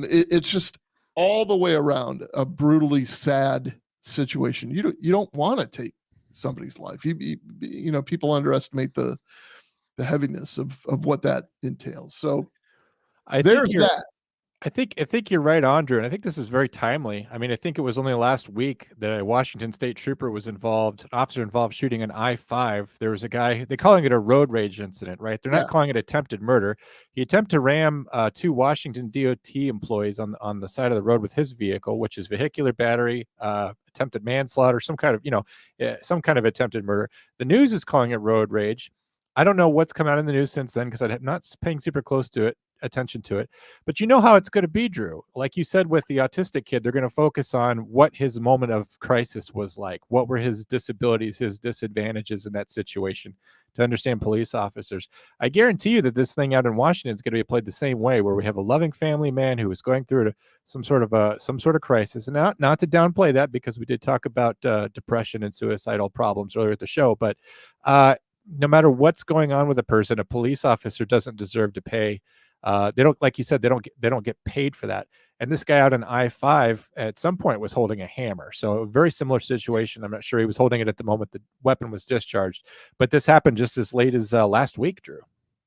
it's just all the way around a brutally sad situation. You don't want to take somebody's life. People underestimate the heaviness of what that entails. So there's that. I think you're right, Andrew, and I think this is very timely. I mean, I think it was only last week that a Washington State trooper was involved, an officer involved shooting an I-5. There was a guy, they're calling it a road rage incident, right? They're not calling it attempted murder. He attempted to ram two Washington DOT employees on the side of the road with his vehicle, which is vehicular battery, attempted manslaughter, some kind of attempted murder. The news is calling it road rage. I don't know what's come out in the news since then because I'm not paying super close attention to it, but you know how it's going to be, Drew. Like you said with the autistic kid, they're going to focus on what his moment of crisis was like. What were his disabilities, his disadvantages in that situation? to understand police officers. I guarantee you that this thing out in Washington is going to be played the same way, where we have a loving family man who is going through some sort of crisis. And not to downplay that, because we did talk about depression and suicidal problems earlier at the show, but no matter what's going on with a person, a police officer doesn't deserve to pay. They don't, like you said, they don't get paid for that. And this guy out in I-5 at some point was holding a hammer. So a very similar situation. I'm not sure he was holding it at the moment the weapon was discharged, but this happened just as late as last week, Drew.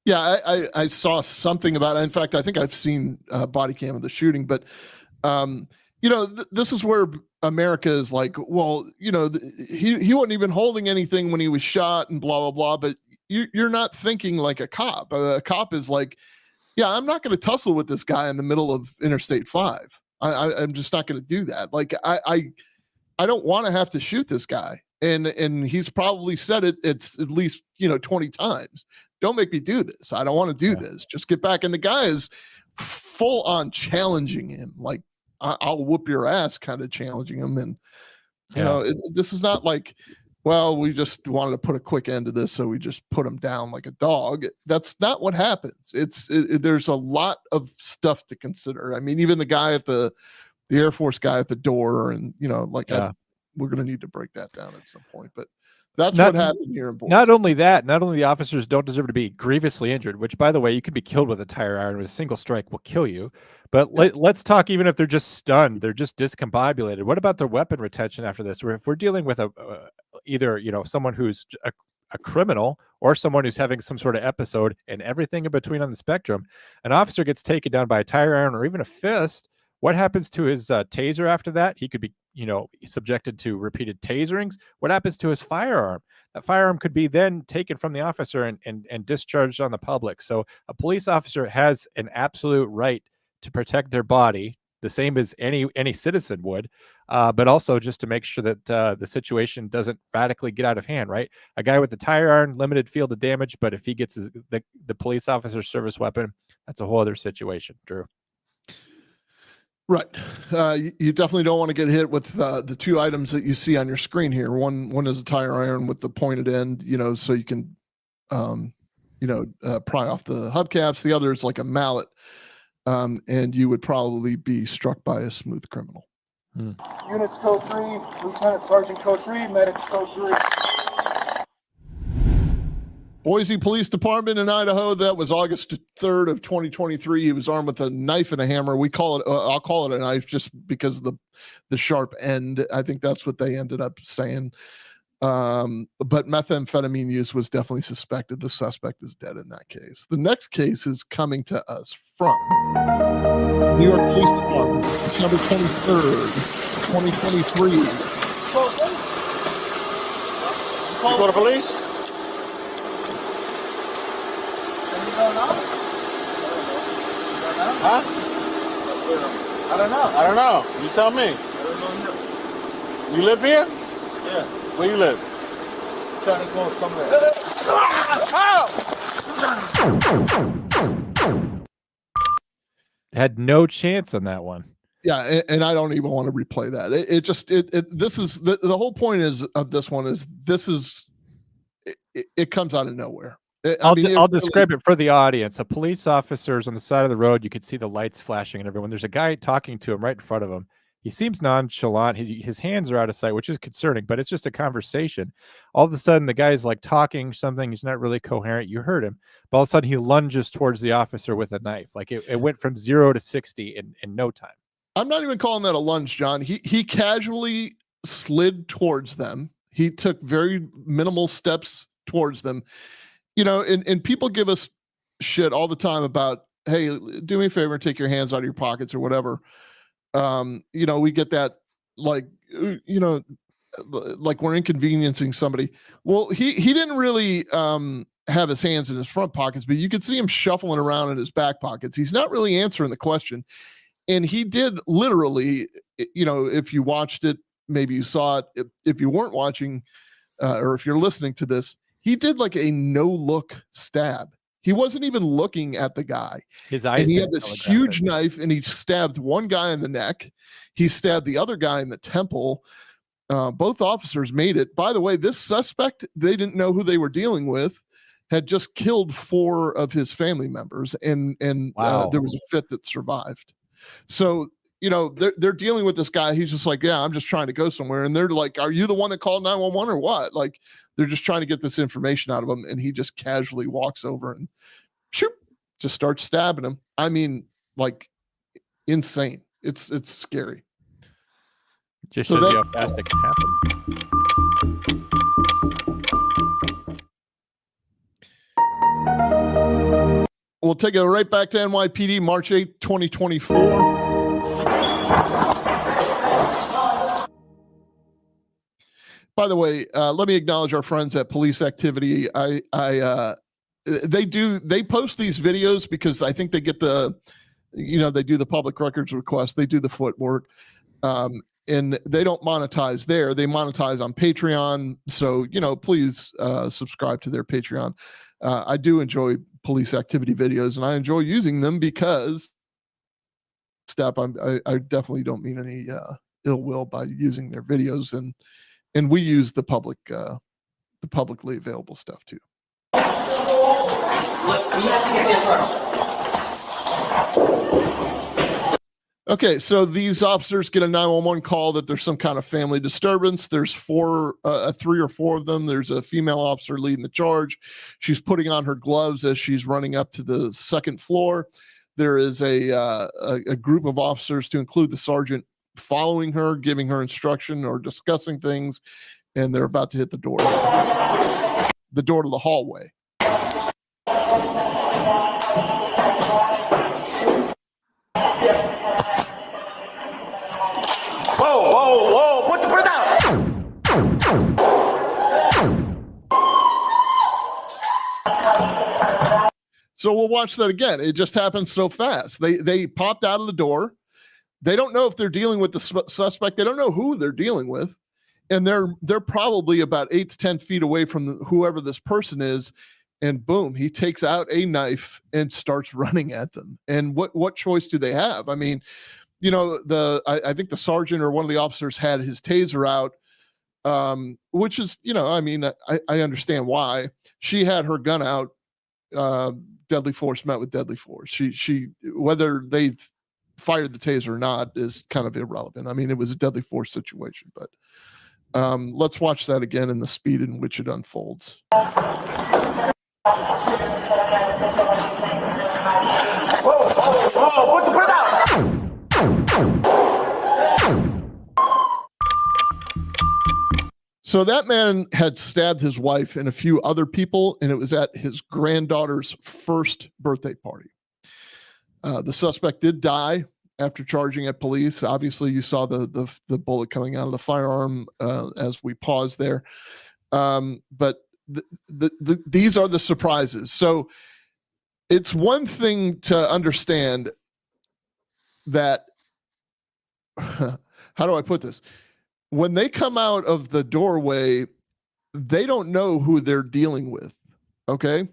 Yeah, I saw something about it. In fact, I think I've seen body cam of the shooting, but this is where America is like, well, he wasn't even holding anything when he was shot and blah, blah, blah. But you're not thinking like a cop. A cop is like, yeah, I'm not going to tussle with this guy in the middle of Interstate 5. I'm just not going to do that. Like, I don't want to have to shoot this guy. And he's probably said it's at least, 20 times. Don't make me do this. I don't want to do this. Just get back. And the guy is full on challenging him. Like, I'll whoop your ass kind of challenging him. And, this is not like, well, we just wanted to put a quick end to this, so we just put him down like a dog. That's not what happens. There's a lot of stuff to consider. I mean, even the guy at the Air Force guy at the door, and we're going to need to break that down at some point. But that's what happened here in Boise. Not only that, not only the officers don't deserve to be grievously injured, which, by the way, you could be killed with a tire iron. With a single strike will kill you. But let's talk, even if they're just stunned, they're just discombobulated. What about their weapon retention after this? If we're dealing with either someone who's a criminal or someone who's having some sort of episode, and everything in between on the spectrum, an officer gets taken down by a tire iron or even a fist, what happens to his taser after that? He could be subjected to repeated taserings. What happens to his firearm? That firearm could be then taken from the officer and discharged on the public. So a police officer has an absolute right to protect their body, the same as any citizen would, but also just to make sure that the situation doesn't radically get out of hand, right? A guy with a tire iron, limited field of damage, but if he gets the police officer's service weapon, that's a whole other situation, Drew. Right. You definitely don't want to get hit with the two items that you see on your screen here. One is a tire iron with the pointed end, so you can, pry off the hubcaps. The other is like a mallet. And you would probably be struck by a smooth criminal. Units code 3, Lieutenant Sergeant code 3, medics code 3. Boise Police Department in Idaho. That was August 3rd of 2023. He was armed with a knife and a hammer. We call it, I'll call it a knife just because of the sharp end. I think that's what they ended up saying. But methamphetamine use was definitely suspected. The suspect is dead in that case. The next case is coming to us from New York Police Department, December 23rd, 2023. You call the police? Huh? I don't know. You tell me. You live here? Yeah. Where you live? Trying to go somewhere. Had no chance on that one. Yeah, and I don't even want to replay that. This is the whole point of this one is it comes out of nowhere. I'll describe it for the audience. A police officer's on the side of the road. You could see the lights flashing and everyone. There's a guy talking to him right in front of him. He seems nonchalant. His hands are out of sight, which is concerning, but it's just a conversation. All of a sudden, the guy's like talking something. He's not really coherent. You heard him. But all of a sudden, he lunges towards the officer with a knife. Like it went from 0 to 60 in no time. I'm not even calling that a lunge, John. He casually slid towards them. He took very minimal steps towards them. And people give us shit all the time about, hey, do me a favor and take your hands out of your pockets or whatever. We get that like we're inconveniencing somebody. Well, he didn't really have his hands in his front pockets, but you could see him shuffling around in his back pockets. He's not really answering the question. And he did literally, if you watched it, maybe you saw it. If you weren't watching, or if you're listening to this, he did like a no-look stab. He wasn't even looking at the guy. His eyes. And he had this huge knife, and he stabbed one guy in the neck. He stabbed the other guy in the temple. Both officers made it. By the way, this suspect, they didn't know who they were dealing with. had just killed 4 of his family members, and Wow. there was a 5th that survived. So, they're dealing with this guy. He's just like, yeah, I'm just trying to go somewhere. And they're like, are you the one that called 911 or what? Like, they're just trying to get this information out of him. And he just casually walks over and shoot, just starts stabbing him. I mean, like, insane. It's scary. Just So shows that- you how fast it can happen. We'll take it right back to NYPD, March 8th, 2024. By the way, let me acknowledge our friends at Police Activity. They post these videos because I think they get they do the public records request. They do the footwork. And they don't monetize there. They monetize on Patreon. So, please subscribe to their Patreon. I do enjoy Police Activity videos, and I enjoy using them because I definitely don't mean any ill will by using their videos, and we use the publicly available stuff too. Okay, so these officers get a 911 call that there's some kind of family disturbance. There's 3 or 4 of them. There's a female officer leading the charge. She's putting on her gloves as she's running up to the 2nd floor. There is a group of officers, to include the sergeant, following her, giving her instruction or discussing things, and they're about to hit the door to the hallway. Whoa, put it down. So we'll watch that again. It just happened so fast. They popped out of the door. They don't know if they're dealing with the suspect. They don't know who they're dealing with. And they're probably about 8 to 10 feet away from whoever this person is. And boom, he takes out a knife and starts running at them. And what choice do they have? I mean, I think the sergeant or one of the officers had his taser out, which is, I understand why. She had her gun out. Deadly force met with deadly force. She whether they fired the taser or not is kind of irrelevant. I mean, it was a deadly force situation, but let's watch that again in the speed in which it unfolds. Whoa, put it down. So that man had stabbed his wife and a few other people, and it was at his granddaughter's 1st birthday party. The suspect did die after charging at police. Obviously, you saw the bullet coming out of the firearm as we paused there. But these are the surprises. So it's one thing to understand that, how do I put this? When they come out of the doorway, they don't know who they're dealing with. Okay.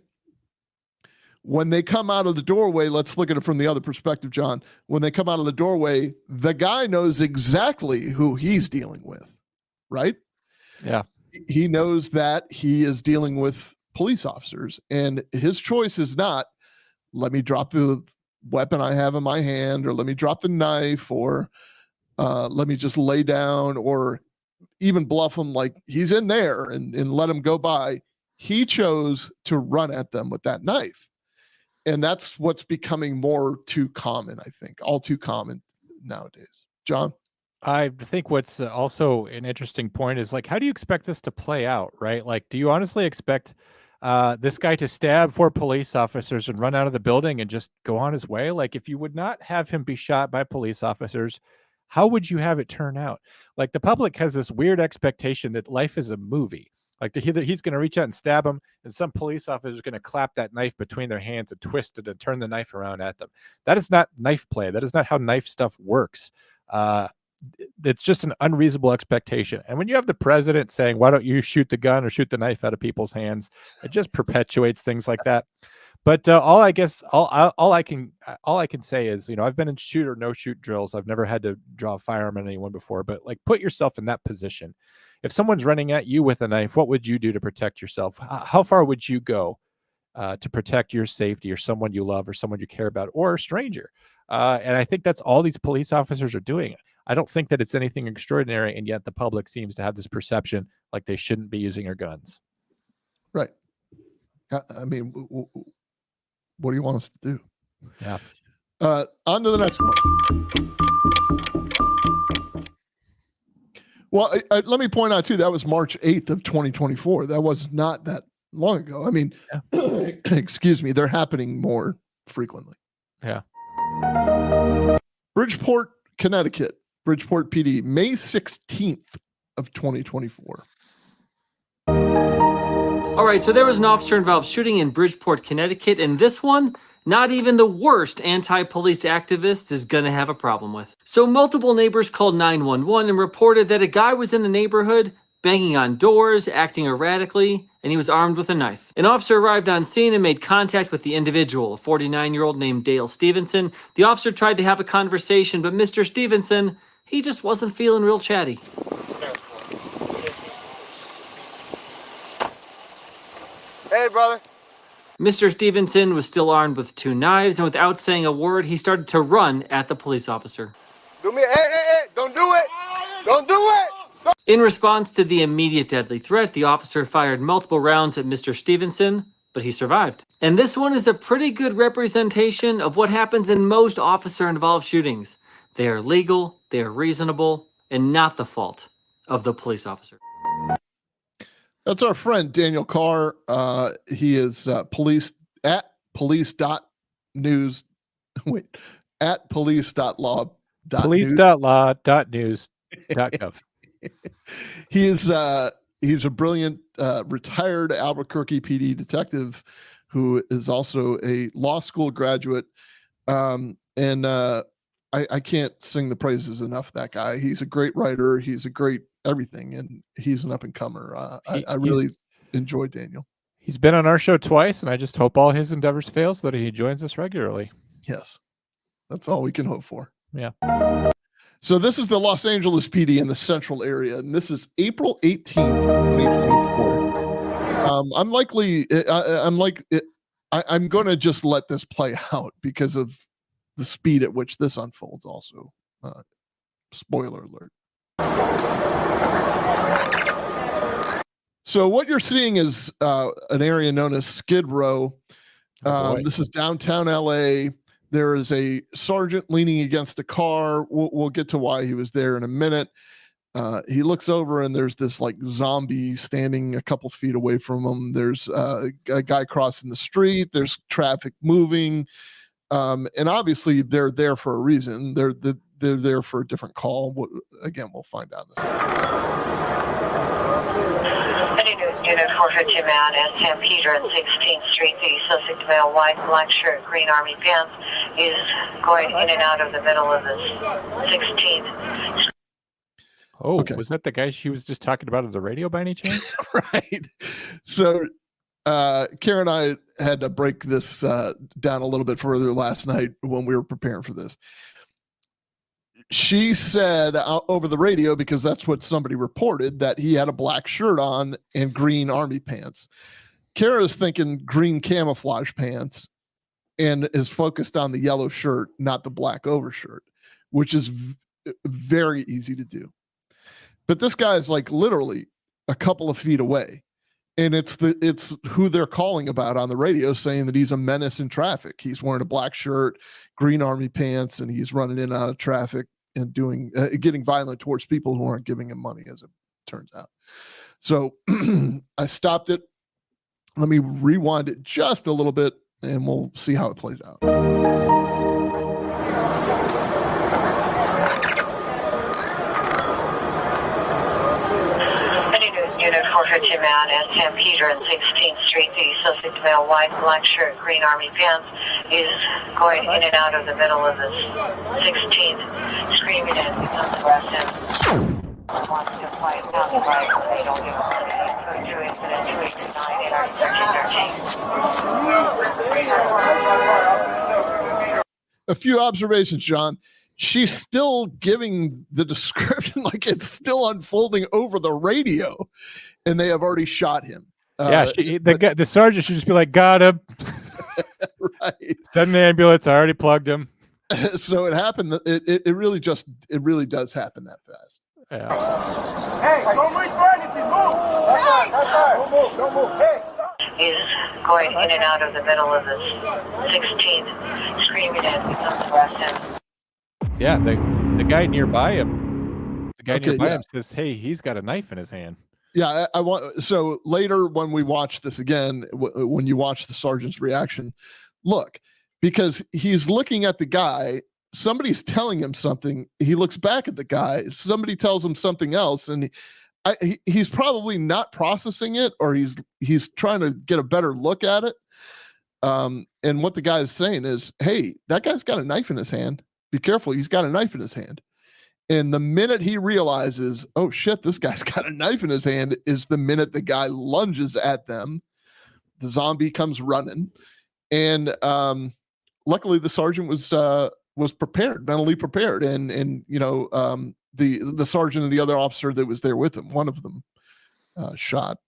When they come out of the doorway, let's look at it from the other perspective, John. When they come out of the doorway, the guy knows exactly who he's dealing with, right? Yeah. He knows that he is dealing with police officers, and his choice is not, let me drop the weapon I have in my hand, or let me drop the knife, or let me just lay down, or even bluff him like he's in there and let him go by. He chose to run at them with that knife. And that's what's becoming more too common, I think, all too common nowadays. John? I think what's also an interesting point is, like, how do you expect this to play out, right? Like, do you honestly expect this guy to stab 4 police officers and run out of the building and just go on his way? Like, if you would not have him be shot by police officers, how would you have it turn out? Like, the public has this weird expectation that life is a movie. Like, he's going to reach out and stab him, and some police officer is going to clap that knife between their hands and twist it and turn the knife around at them. That is not knife play. That is not how knife stuff works. It's just an unreasonable expectation. And when you have the president saying, why don't you shoot the gun or shoot the knife out of people's hands, it just perpetuates things like that. But all I can say is, I've been in shoot or no shoot drills. I've never had to draw a firearm on anyone before, but like, put yourself in that position. If someone's running at you with a knife, what would you do to protect yourself? How far would you go to protect your safety or someone you love or someone you care about or a stranger. And I think that's all these police officers are doing. I don't think that it's anything extraordinary, and yet the public seems to have this perception like they shouldn't be using their guns. Right. I mean, what do you want us to do? Yeah. On to the next one. Well, let me point out too, that was March 8th of 2024. That was not that long ago. I mean, excuse me, they're happening more frequently. Yeah. Bridgeport, Connecticut, Bridgeport PD, May 16th of 2024. All right, so there was an officer-involved shooting in Bridgeport, Connecticut, and this one, not even the worst anti-police activist is going to have a problem with. So multiple neighbors called 911 and reported that a guy was in the neighborhood banging on doors, acting erratically, and he was armed with a knife. An officer arrived on scene and made contact with the individual, a 49-year-old named Dale Stevenson. The officer tried to have a conversation, but Mr. Stevenson, he just wasn't feeling real chatty. Hey, brother. Mr. Stevenson was still armed with 2 knives, and without saying a word, he started to run at the police officer. Hey, don't do it! Don't do it! In response to the immediate deadly threat, the officer fired multiple rounds at Mr. Stevenson, but he survived. And this one is a pretty good representation of what happens in most officer-involved shootings. They are legal, they are reasonable, and not the fault of the police officer. That's our friend Daniel Carr. He is police at police.news. Wait, at police.law. Police.law.news.gov. He's a brilliant retired Albuquerque PD detective who is also a law school graduate. I can't sing the praises enough of that guy. He's a great writer. He's a great everything, and he's an up-and-comer. I really enjoy Daniel. He's been on our show twice, and I just hope all his endeavors fail so that he joins us regularly. Yes, that's all we can hope for. Yeah. So this is the Los Angeles PD in the central area, and this is April 18th, 2024. I'm going to just let this play out because of the speed at which this unfolds also. Spoiler alert. So what you're seeing is an area known as Skid Row. This is downtown LA. There is a sergeant leaning against a car. We'll get to why he was there in a minute. He looks over and there's this like zombie standing a couple feet away from him. There's a guy crossing the street. There's traffic moving. And obviously they're there for a reason. They're there for a different call. Again, we'll find out in a second. Unit 450 man at San Pedro at 16th Street. The suspect male, white, black shirt, green army pants, is going in and out of the middle of the 16th. Oh, okay. Was that the guy she was just talking about on the radio by any chance? Right. So Karen and I had to break this down a little bit further last night when we were preparing for this. She said over the radio, because that's what somebody reported, that he had a black shirt on and green army pants. Kara's thinking green camouflage pants and is focused on the yellow shirt, not the black overshirt, which is very easy to do. But this guy is like literally a couple of feet away. And it's who they're calling about on the radio, saying that he's a menace in traffic. He's wearing a black shirt, green army pants, and he's running in and out of traffic and getting violent towards people who aren't giving him money, as it turns out. So I stopped it. Let me rewind it just a little bit, and we'll see how it plays out. Unit 450 man at San Pedro and 16th Street. The suspect male, white, black shirt, green army pants, is going in and out of the middle of the 16th, screaming and becomes aggressive. Wants to fight down the right when they don't give him money. Code 2 incident 289 in our 1313. A few observations, John. She's still giving the description like it's still unfolding over the radio, and they have already shot him. The sergeant should just be like, got him. Right. Send the ambulance. I already plugged him. So it happened. It really does happen that fast. Yeah. Hey, don't move for anything. Move. That's right. Don't move. Hey, stop. He's going in and out of the middle of the 16th, screaming as he comes to arrest him. Yeah, the guy nearby him. Him says, "Hey, he's got a knife in his hand." Yeah, I want. So later, when we watch this again, when you watch the sergeant's reaction, look, because he's looking at the guy. Somebody's telling him something. He looks back at the guy. Somebody tells him something else, and he's probably not processing it, or he's trying to get a better look at it. And what the guy is saying is, "Hey, that guy's got a knife in his hand. Be careful. He's got a knife in his hand." And the minute he realizes, "Oh shit, this guy's got a knife in his hand," is the minute the guy lunges at them. The zombie comes running, and luckily the sergeant was prepared, mentally prepared, and the sergeant and the other officer that was there with him, one of them shot.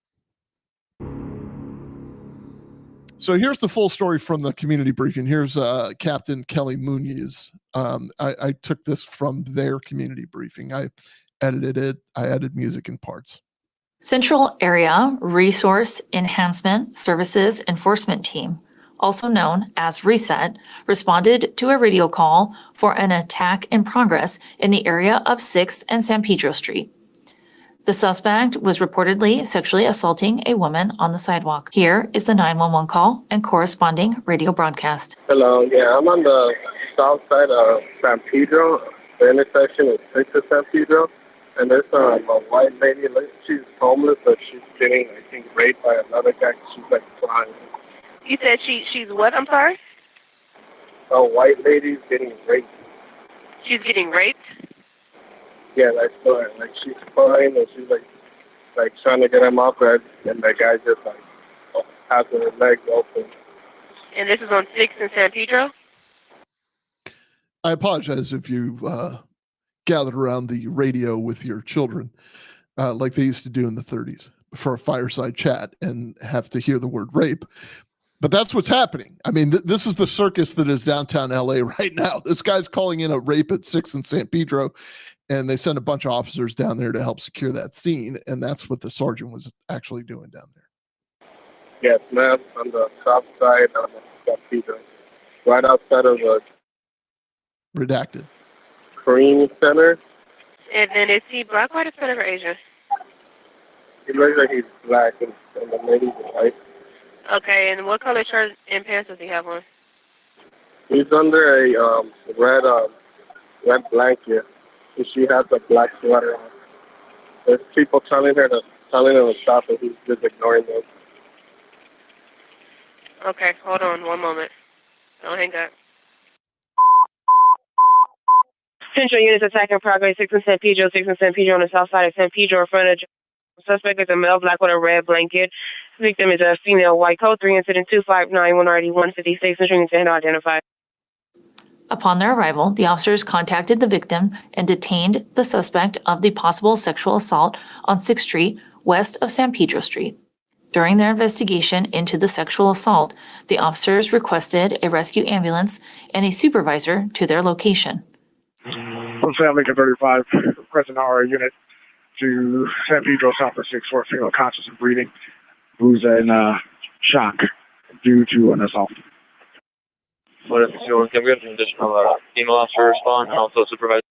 So here's the full story from the community briefing. Here's Captain Kelly Munoz. I took this from their community briefing. I edited it. I added music in parts. Central Area Resource Enhancement Services Enforcement Team, also known as RESET, responded to a radio call for an attack in progress in the area of 6th and San Pedro Street. The suspect was reportedly sexually assaulting a woman on the sidewalk. Here is the 911 call and corresponding radio broadcast. Hello, yeah, I'm on the south side of San Pedro. The intersection is 6th and San Pedro. And there's a white lady, she's homeless, but she's getting, I think, raped by another guy. She's like crying. You said she's what? I'm sorry? A white lady's getting raped. She's getting raped? Yeah, that's right. Like she's crying and she's like trying to get him off her, and the guy just like has her legs open. And this is on 6th and San Pedro? I apologize if you gathered around the radio with your children like they used to do in the 30s for a fireside chat and have to hear the word rape. But that's what's happening. I mean, this is the circus that is downtown LA right now. This guy's calling in a rape at 6th and San Pedro, and they sent a bunch of officers down there to help secure that scene, and that's what the sergeant was actually doing down there. Yes, ma'am, on the south side of San Pedro, right outside of the Redacted Cream Center. And then is he black, white, or Hispanic, or Asian? He looks like he's black, and the lady's white. Okay, and what color shirt and pants does he have on? He's under a red blanket, and she has a black sweater on. There's people telling him to stop, and he's just ignoring them. Okay, hold on one moment. Don't hang up. Central units attacking progress 6th and San Pedro, 6th and San Pedro on the south side of San Pedro in front of suspect is a male black with a red blanket. Victim is a female white code 3 incident 259 1RD 156 and units identified. Upon their arrival, the officers contacted the victim and detained the suspect of the possible sexual assault on 6th Street west of San Pedro Street. During their investigation into the sexual assault, the officers requested a rescue ambulance and a supervisor to their location. From San Lincoln 35, requesting our unit to San Pedro South of 6 for a female conscious and breathing who's in shock due to an assault. What if you can get an additional female officer respond and also supervisor?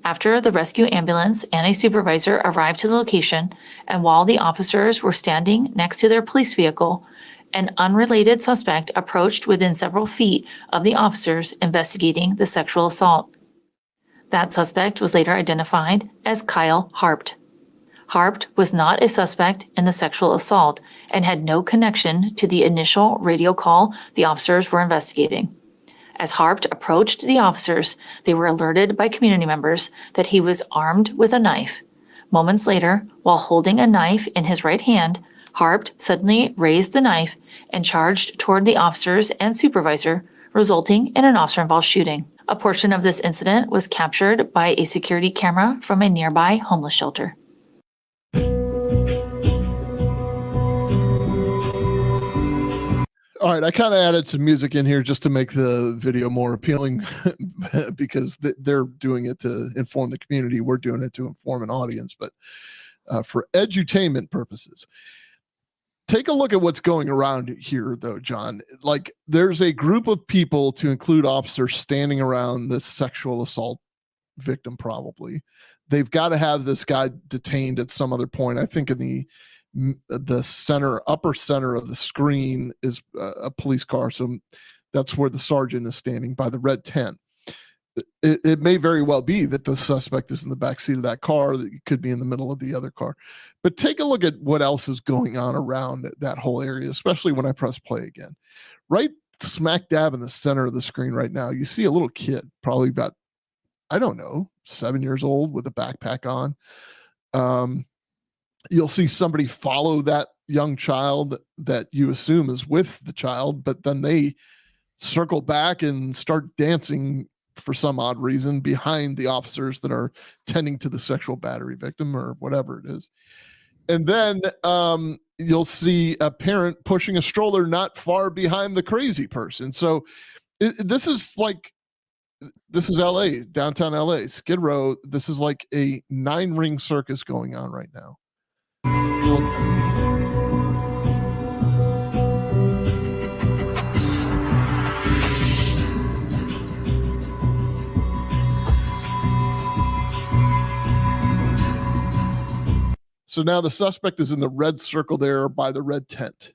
After the rescue ambulance and a supervisor arrived to the location, and while the officers were standing next to their police vehicle, an unrelated suspect approached within several feet of the officers investigating the sexual assault. That suspect was later identified as Kyle Harpt. Harpt was not a suspect in the sexual assault and had no connection to the initial radio call the officers were investigating. As Harpt approached the officers, they were alerted by community members that he was armed with a knife. Moments later, while holding a knife in his right hand, Harpt suddenly raised the knife and charged toward the officers and supervisor, resulting in an officer-involved shooting. A portion of this incident was captured by a security camera from a nearby homeless shelter. All right, I kind of added some music in here just to make the video more appealing because they're doing it to inform the community. We're doing it to inform an audience, but for edutainment purposes. Take a look at what's going around here, though, John. Like, there's a group of people, to include officers, standing around this sexual assault victim, probably. They've got to have this guy detained at some other point. I think in the center, upper center of the screen is a police car. So that's where the sergeant is standing by the red tent. It may very well be that the suspect is in the back seat of that car, that it could be in the middle of the other car. But take a look at what else is going on around that whole area, especially when I press play again. Right smack dab in the center of the screen right now, you see a little kid, probably about, I don't know, 7 years old, with a backpack on. You'll see somebody follow that young child that you assume is with the child, but then they circle back and start dancing for some odd reason behind the officers that are tending to the sexual battery victim or whatever it is. And then you'll see a parent pushing a stroller not far behind the crazy person. So this is LA, downtown LA, Skid Row. This is like a 9-ring circus going on right now. So now the suspect is in the red circle there by the red tent.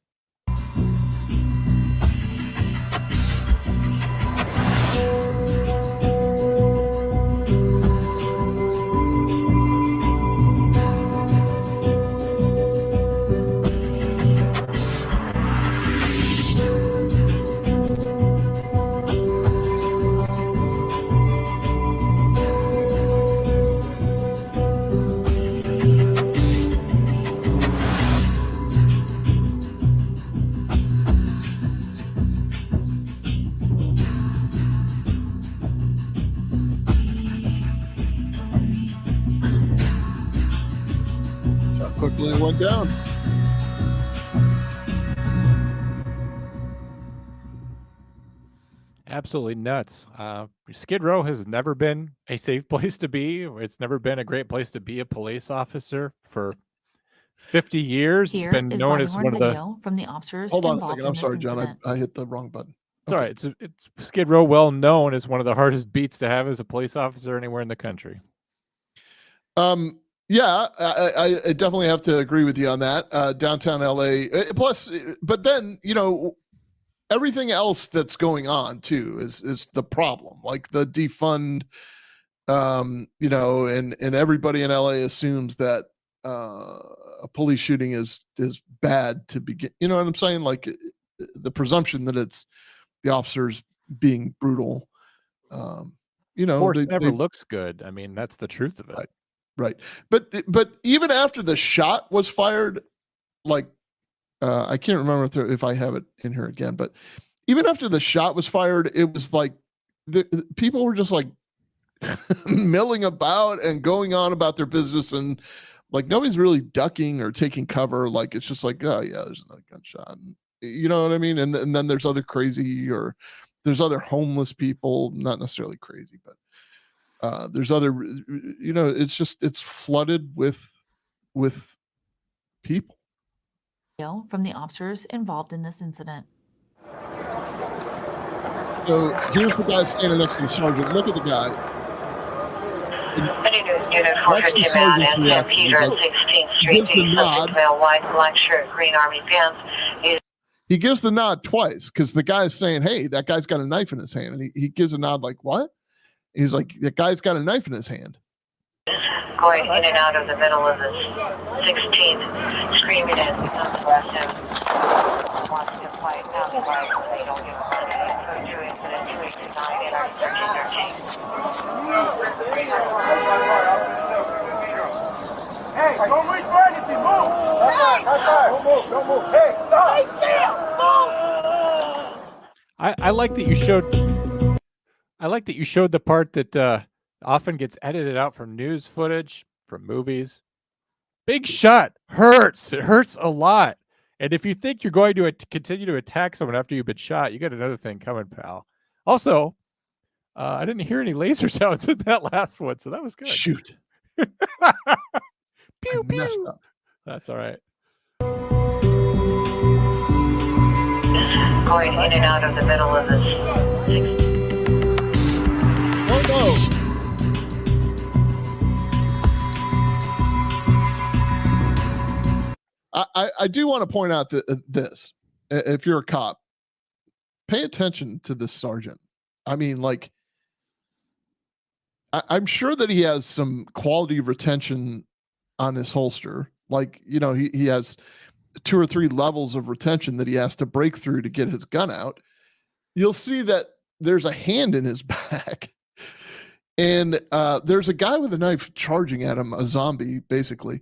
Quickly it went down. Absolutely nuts. Skid Row has never been a safe place to be. It's never been a great place to be a police officer for 50 years. Here it's been is known as body-worn one of the. video from the officers Hold on a involved second. in I'm this sorry, John. incident. I hit the wrong button. It's all right. It's Skid Row, well known as one of the hardest beats to have as a police officer anywhere in the country. Yeah, I definitely have to agree with you on that. Downtown LA. Plus, but then, everything else that's going on too is the problem. Like the defund, and everybody in LA assumes that a police shooting is bad to begin. You know what I'm saying? Like the presumption that it's the officers being brutal. Force never looks good. I mean, that's the truth of it. Right. But even after the shot was fired, like I can't remember if I have it in here again, but even after the shot was fired, it was like the people were just like milling about and going on about their business, and like nobody's really ducking or taking cover. Like it's just like, oh yeah, there's another gunshot. You know what I mean? And then there's other crazy, or there's other homeless people, not necessarily crazy, but there's other, it's flooded with people. From the officers involved in this incident. So here's the guy standing next to the sergeant. Look at the guy. Unit 450 man and San Peter and 16th Street. The subject male, white, black shirt, green army pants. He gives the nod twice because the guy's saying, hey, that guy's got a knife in his hand. And he gives a nod like, what? He's like, that guy's got a knife in his hand. Going in and out of the middle of the 16th, screaming at nonetheless him. Wants to fight outside, they don't give a money. So 2 incident 289 in our search and searching. Hey, don't wait for anything, move! That's right. Don't move. Hey, stop! Hey, still! Move! I like that you showed. I like that you showed the part that often gets edited out from news footage, from movies. Big shot hurts. It hurts a lot. And if you think you're going to continue to attack someone after you've been shot, you got another thing coming, pal. Also, I didn't hear any laser sounds in that last one, so that was good. Shoot. Pew, messed pew. up. That's all right. Going in and out of the middle of this. Oh no. I do want to point out that this, if you're a cop, pay attention to this sergeant. I mean, like, I'm sure that he has some quality retention on his holster. Like, you know, he has 2 or 3 levels of retention that he has to break through to get his gun out. You'll see that there's a hand in his back. And there's a guy with a knife charging at him, a zombie, basically.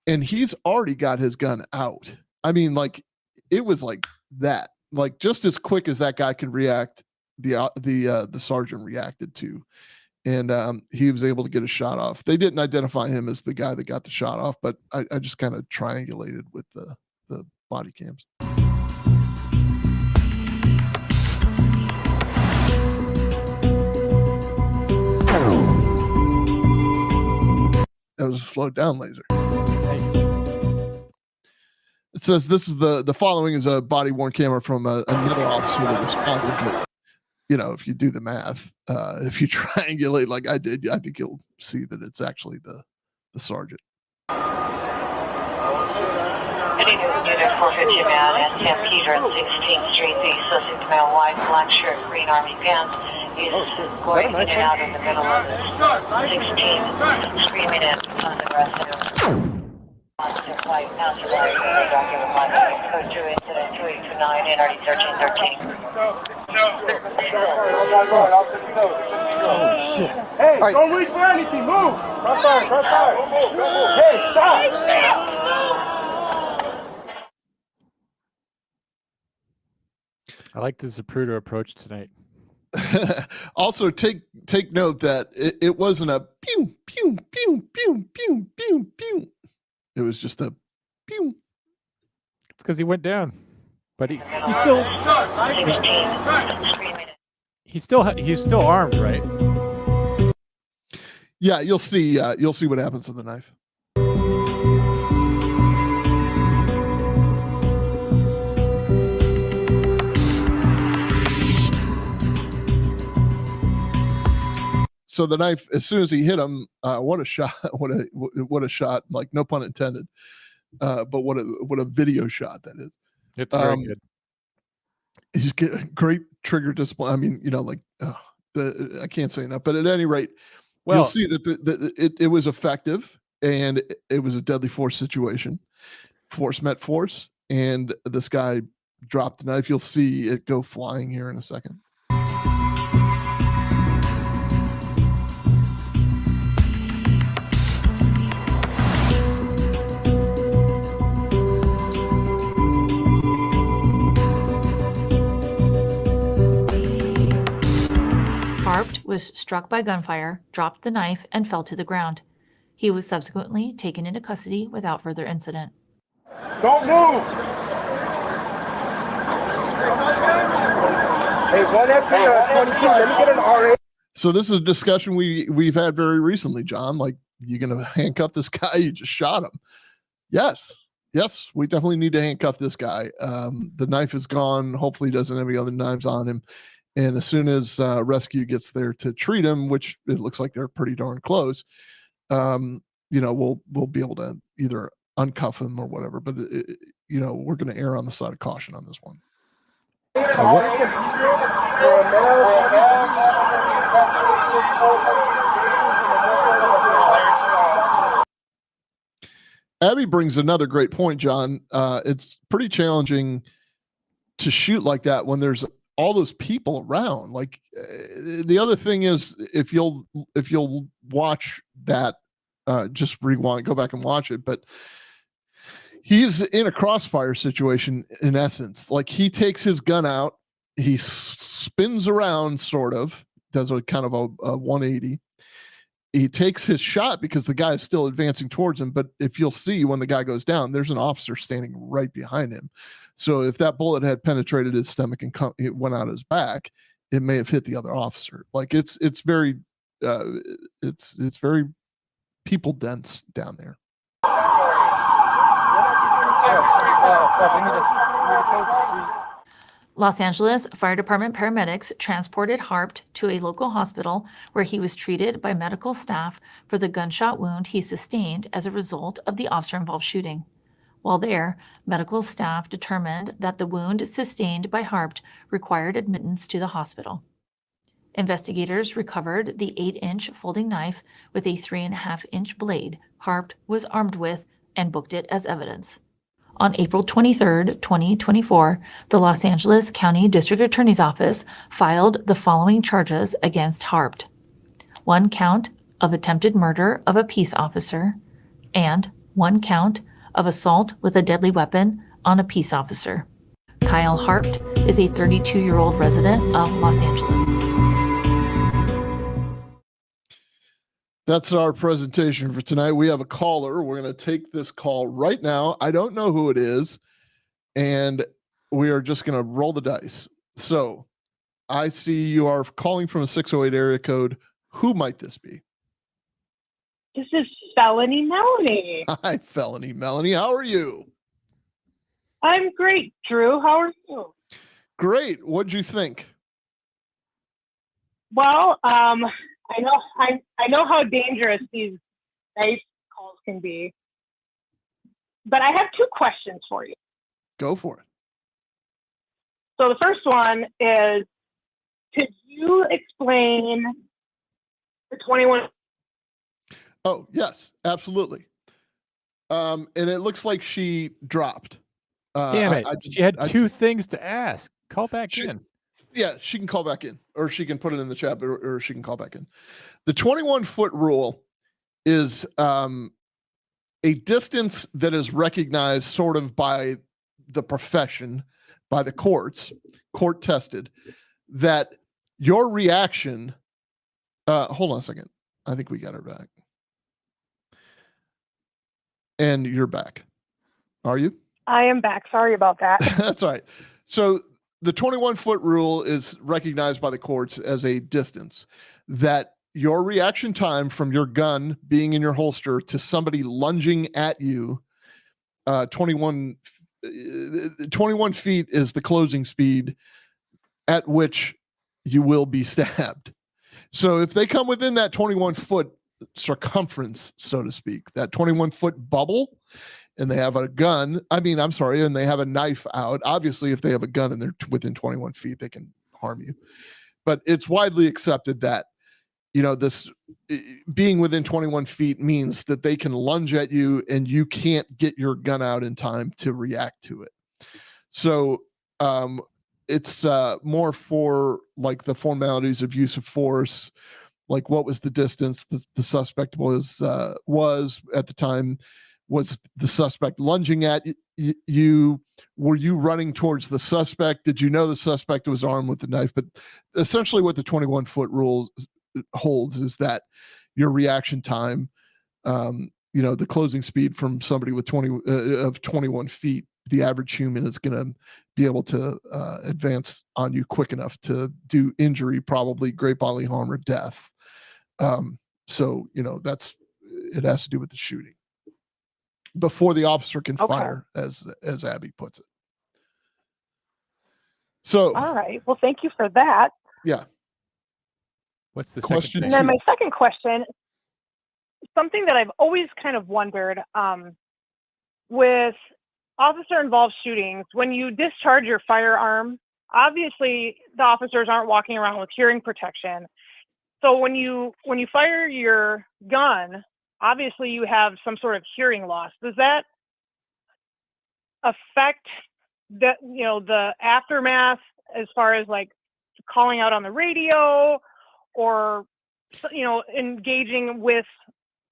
And he's already got his gun out. I mean, like, it was like that. Like, just as quick as that guy can react, the sergeant reacted to. And he was able to get a shot off. They didn't identify him as the guy that got the shot off, but I just kind of triangulated with the body cams. That was a slowed down laser. It says this is the following is a body worn camera from another officer that responded. But, you know, if you do the math, if you triangulate like I did, I think you'll see that it's actually the sergeant. Unit 450 man at San Peter and 16th Street, the suspect male, white, black shirt, green army pants. He's going in and out of the middle of the 16th, screaming at the rest of them. Flight, County Line, document line, code 2, incident 2829, NRD 1313. Oh, shit. Hey, right. Don't reach for anything. Move. Right fire. Hey, stop. I like the Zapruder approach tonight. Also, take note that it wasn't a pew, pew, pew, pew, pew, pew, pew. It was just a pew. It's because he went down, but he's still armed, right? Yeah, you'll see what happens to the knife. So the knife, as soon as he hit him, what a shot! What a shot! Like, no pun intended. But what a video shot that is. It's very good. He's getting great trigger discipline. I mean, you know, like I can't say enough. But at any rate, you'll see that it was effective, and it was a deadly force situation. Force met force, and this guy dropped the knife. You'll see it go flying here in a second. Barbed was struck by gunfire, dropped the knife, and fell to the ground. He was subsequently taken into custody without further incident. Don't move! Hey, 1FP 22, let me get an RA. So this is a discussion we've had very recently, John. Like, you gonna handcuff this guy? You just shot him. Yes, we definitely need to handcuff this guy. The knife is gone. Hopefully, he doesn't have any other knives on him. And as soon as rescue gets there to treat him, which it looks like they're pretty darn close, you know, we'll be able to either uncuff him or whatever. But you know, we're going to err on the side of caution on this one. Abby brings another great point, John. It's pretty challenging to shoot like that when there's all those people around. Like, the other thing is, if you'll watch that, just rewind, go back and watch it. But he's in a crossfire situation in essence. Like, he takes his gun out, he spins around, sort of does a kind of a 180, he takes his shot because the guy is still advancing towards him. But if you'll see when the guy goes down, there's an officer standing right behind him. So if that bullet had penetrated his stomach and it went out his back, it may have hit the other officer. Like it's very people dense down there. Los Angeles Fire Department paramedics transported Harpt to a local hospital where he was treated by medical staff for the gunshot wound he sustained as a result of the officer-involved shooting. While there, medical staff determined that the wound sustained by Harpt required admittance to the hospital. Investigators recovered the 8-inch folding knife with a 3.5-inch blade Harpt was armed with and booked it as evidence. On April 23, 2024, the Los Angeles County District Attorney's Office filed the following charges against Harpt: 1 count of attempted murder of a peace officer and 1 count of assault with a deadly weapon on a peace officer. Kyle Harpt is a 32-year-old resident of Los Angeles. That's our presentation for tonight. We have a caller. We're going to take this call right now. I don't know who it is, and we are just going to roll the dice. So I see you are calling from a 608 area code. Who might this be? This is Felony Melanie. Hi, Felony Melanie. How are you? I'm great, Drew. How are you? Great. What'd you think? Well, I know how dangerous these knife calls can be, but I have 2 questions for you. Go for it. So the first one is, could you explain the 21? Oh, yes, absolutely. And it looks like she dropped. Damn it. She had 2 things to ask. Call back in. Yeah, she can call back in, or she can put it in the chat, or she can call back in. The 21-foot rule is a distance that is recognized sort of by the profession, by the courts, court tested, that your reaction, hold on a second. I think we got her back. And you're back. Are you? I am back. Sorry about that. That's all right. So the 21-foot rule is recognized by the courts as a distance that your reaction time from your gun being in your holster to somebody lunging at you, 21 feet is the closing speed at which you will be stabbed. So if they come within that 21-foot circumference, so to speak, that 21-foot bubble, and they have a gun, and they have a knife out, obviously if they have a gun and they're within 21 feet, they can harm you. But it's widely accepted that, this being within 21 feet means that they can lunge at you and you can't get your gun out in time to react to it. So it's more for like the formalities of use of force, like what was the distance the suspect was at the time. Was the suspect lunging at you? Were you running towards the suspect? Did you know the suspect was armed with the knife? But essentially what the 21-foot rule holds is that your reaction time, the closing speed from somebody with 21 feet, the average human is going to be able to advance on you quick enough to do injury, probably great bodily harm or death. So, it has to do with the shooting before the officer can fire, as Abby puts it. So, all right. Well, thank you for that. Yeah. What's the question? second And thing? then my second question, something that I've always kind of wondered, with officer-involved shootings, when you discharge your firearm, obviously the officers aren't walking around with hearing protection. So when you fire your gun, obviously you have some sort of hearing loss. Does that affect the aftermath as far as like calling out on the radio or, engaging with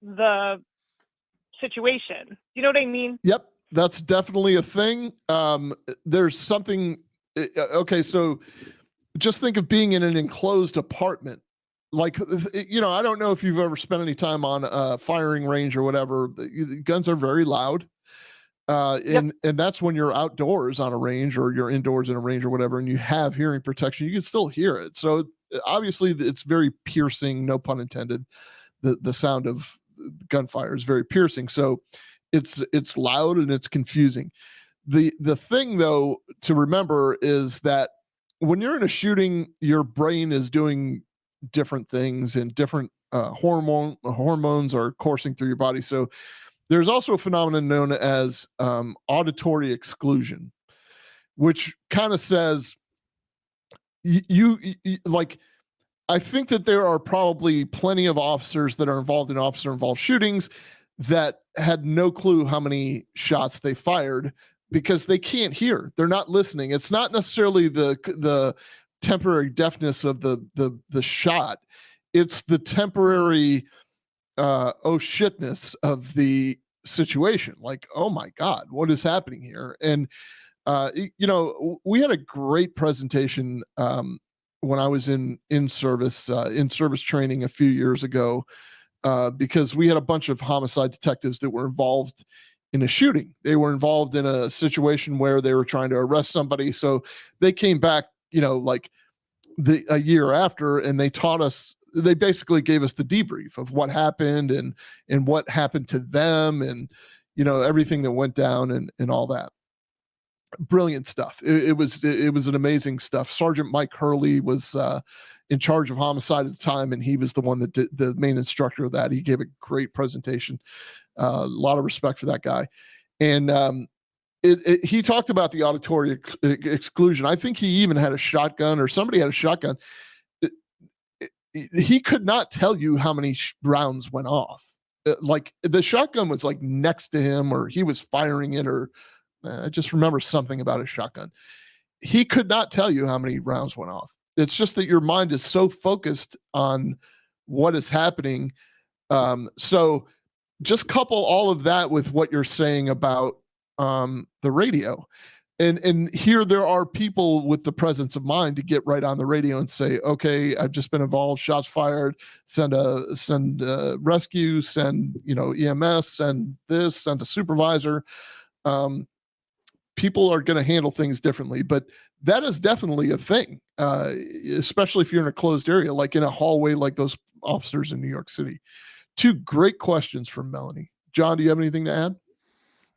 the situation? You know what I mean? Yep. That's definitely a thing. There's something. Okay. So just think of being in an enclosed apartment like, I don't know if you've ever spent any time on a firing range or whatever. Guns are very loud. And that's when you're outdoors on a range or you're indoors in a range or whatever, and you have hearing protection, you can still hear it. So obviously it's very piercing, no pun intended. The sound of gunfire is very piercing. So it's loud and it's confusing. The thing though to remember is that when you're in a shooting, your brain is doing different things and different hormones are coursing through your body. So there's also a phenomenon known as auditory exclusion, which kind of says you like, I think that there are probably plenty of officers that are involved in officer-involved shootings that had no clue how many shots they fired because they can't hear. They're not listening. It's not necessarily the temporary deafness of the shot. It's the temporary oh shitness of the situation. Like, oh my God, what is happening here? And we had a great presentation when I was in service training a few years ago, because we had a bunch of homicide detectives that were involved in a shooting. They were involved in a situation where they were trying to arrest somebody. So they came back, like a year after, and they taught us. They basically gave us the debrief of what happened and what happened to them, and everything that went down and all that. Brilliant stuff. It was an amazing stuff. Sergeant Mike Hurley was in charge of homicide at the time, and he was the one that did the main instructor of that. He gave a great presentation. A lot of respect for that guy. And he talked about the auditory exclusion. I think he even had a shotgun, or somebody had a shotgun. He could not tell you how many rounds went off. Like the shotgun was like next to him, or he was firing it, or I just remember something about a shotgun. He could not tell you how many rounds went off. It's just that your mind is so focused on what is happening. So just couple all of that with what you're saying about the radio. And here there are people with the presence of mind to get right on the radio and say, okay, I've just been involved, shots fired, send rescue, send, EMS, send this, send a supervisor. People are going to handle things differently, but that is definitely a thing, especially if you're in a closed area, like in a hallway, like those officers in New York City. Two great questions from Melanie. John, do you have anything to add?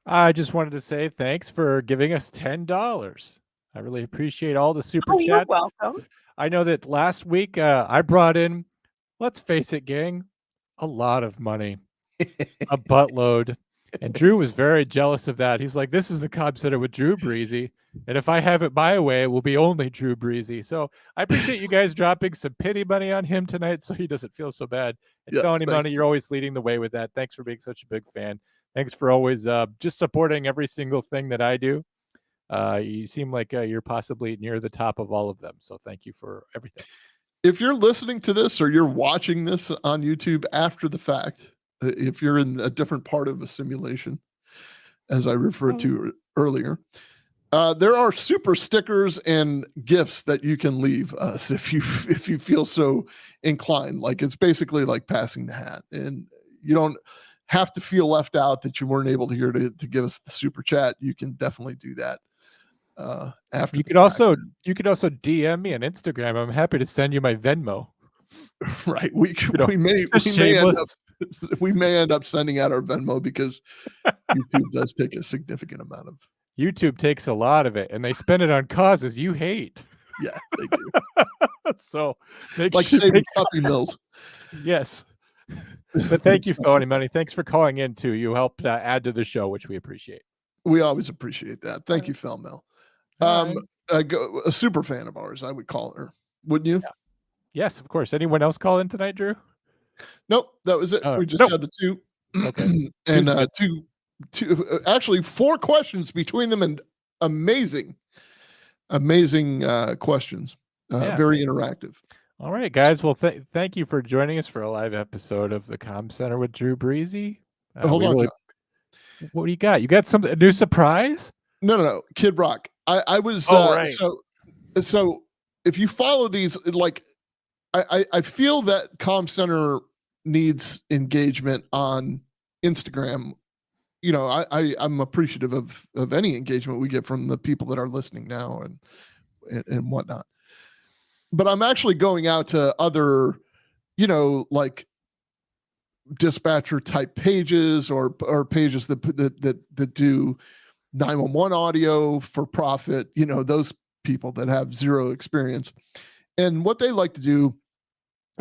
I just wanted to say thanks for giving us $10. I really appreciate all the super chats. You're welcome. I know that last week I brought in, let's face it, gang, a lot of money, a buttload. And Drew was very jealous of that. He's like, this is the Cobb Center with Drew Breezy. And if I have it my way, it will be only Drew Breezy. So I appreciate you guys dropping some pity money on him tonight so he doesn't feel so bad. And Felony Money, you're always leading the way with that. Thanks for being such a big fan. Thanks for always just supporting every single thing that I do. You seem like you're possibly near the top of all of them. So thank you for everything. If you're listening to this or you're watching this on YouTube after the fact, if you're in a different part of a simulation, as I referred to earlier, there are super stickers and gifts that you can leave us if you feel so inclined. Like, it's basically like passing the hat, and you don't have to feel left out that you weren't able to hear to give us the super chat. You can definitely do that. After you could also DM me on Instagram. I'm happy to send you my Venmo. Right. We may end up sending out our Venmo because YouTube does take a significant amount of. YouTube takes a lot of it, and they spend it on causes you hate. Yeah, they do. So like saving puppy mills. Yes. But thank you, Felony Money. Thanks for calling in too. You helped add to the show, which we appreciate. We always appreciate that. Thank you, Fel Mel. A super fan of ours, I would call her. Wouldn't you? Yeah. Yes, of course. Anyone else call in tonight, Drew? Nope, that was it. We just had the two. Okay. And two, actually 4 questions between them, and amazing questions. Very interactive. All right, guys. Well, thank you for joining us for a live episode of the Comm Center with Drew Breezy. Hold on, John. What do you got? You got a new surprise? No. Kid Rock. I was right. So if you follow these, like, I feel that Comm Center needs engagement on Instagram. You know, I'm appreciative of any engagement we get from the people that are listening now and whatnot. But I'm actually going out to other, you know, like dispatcher type pages or pages that do 911 audio for profit, you know, those people that have zero experience. And what they like to do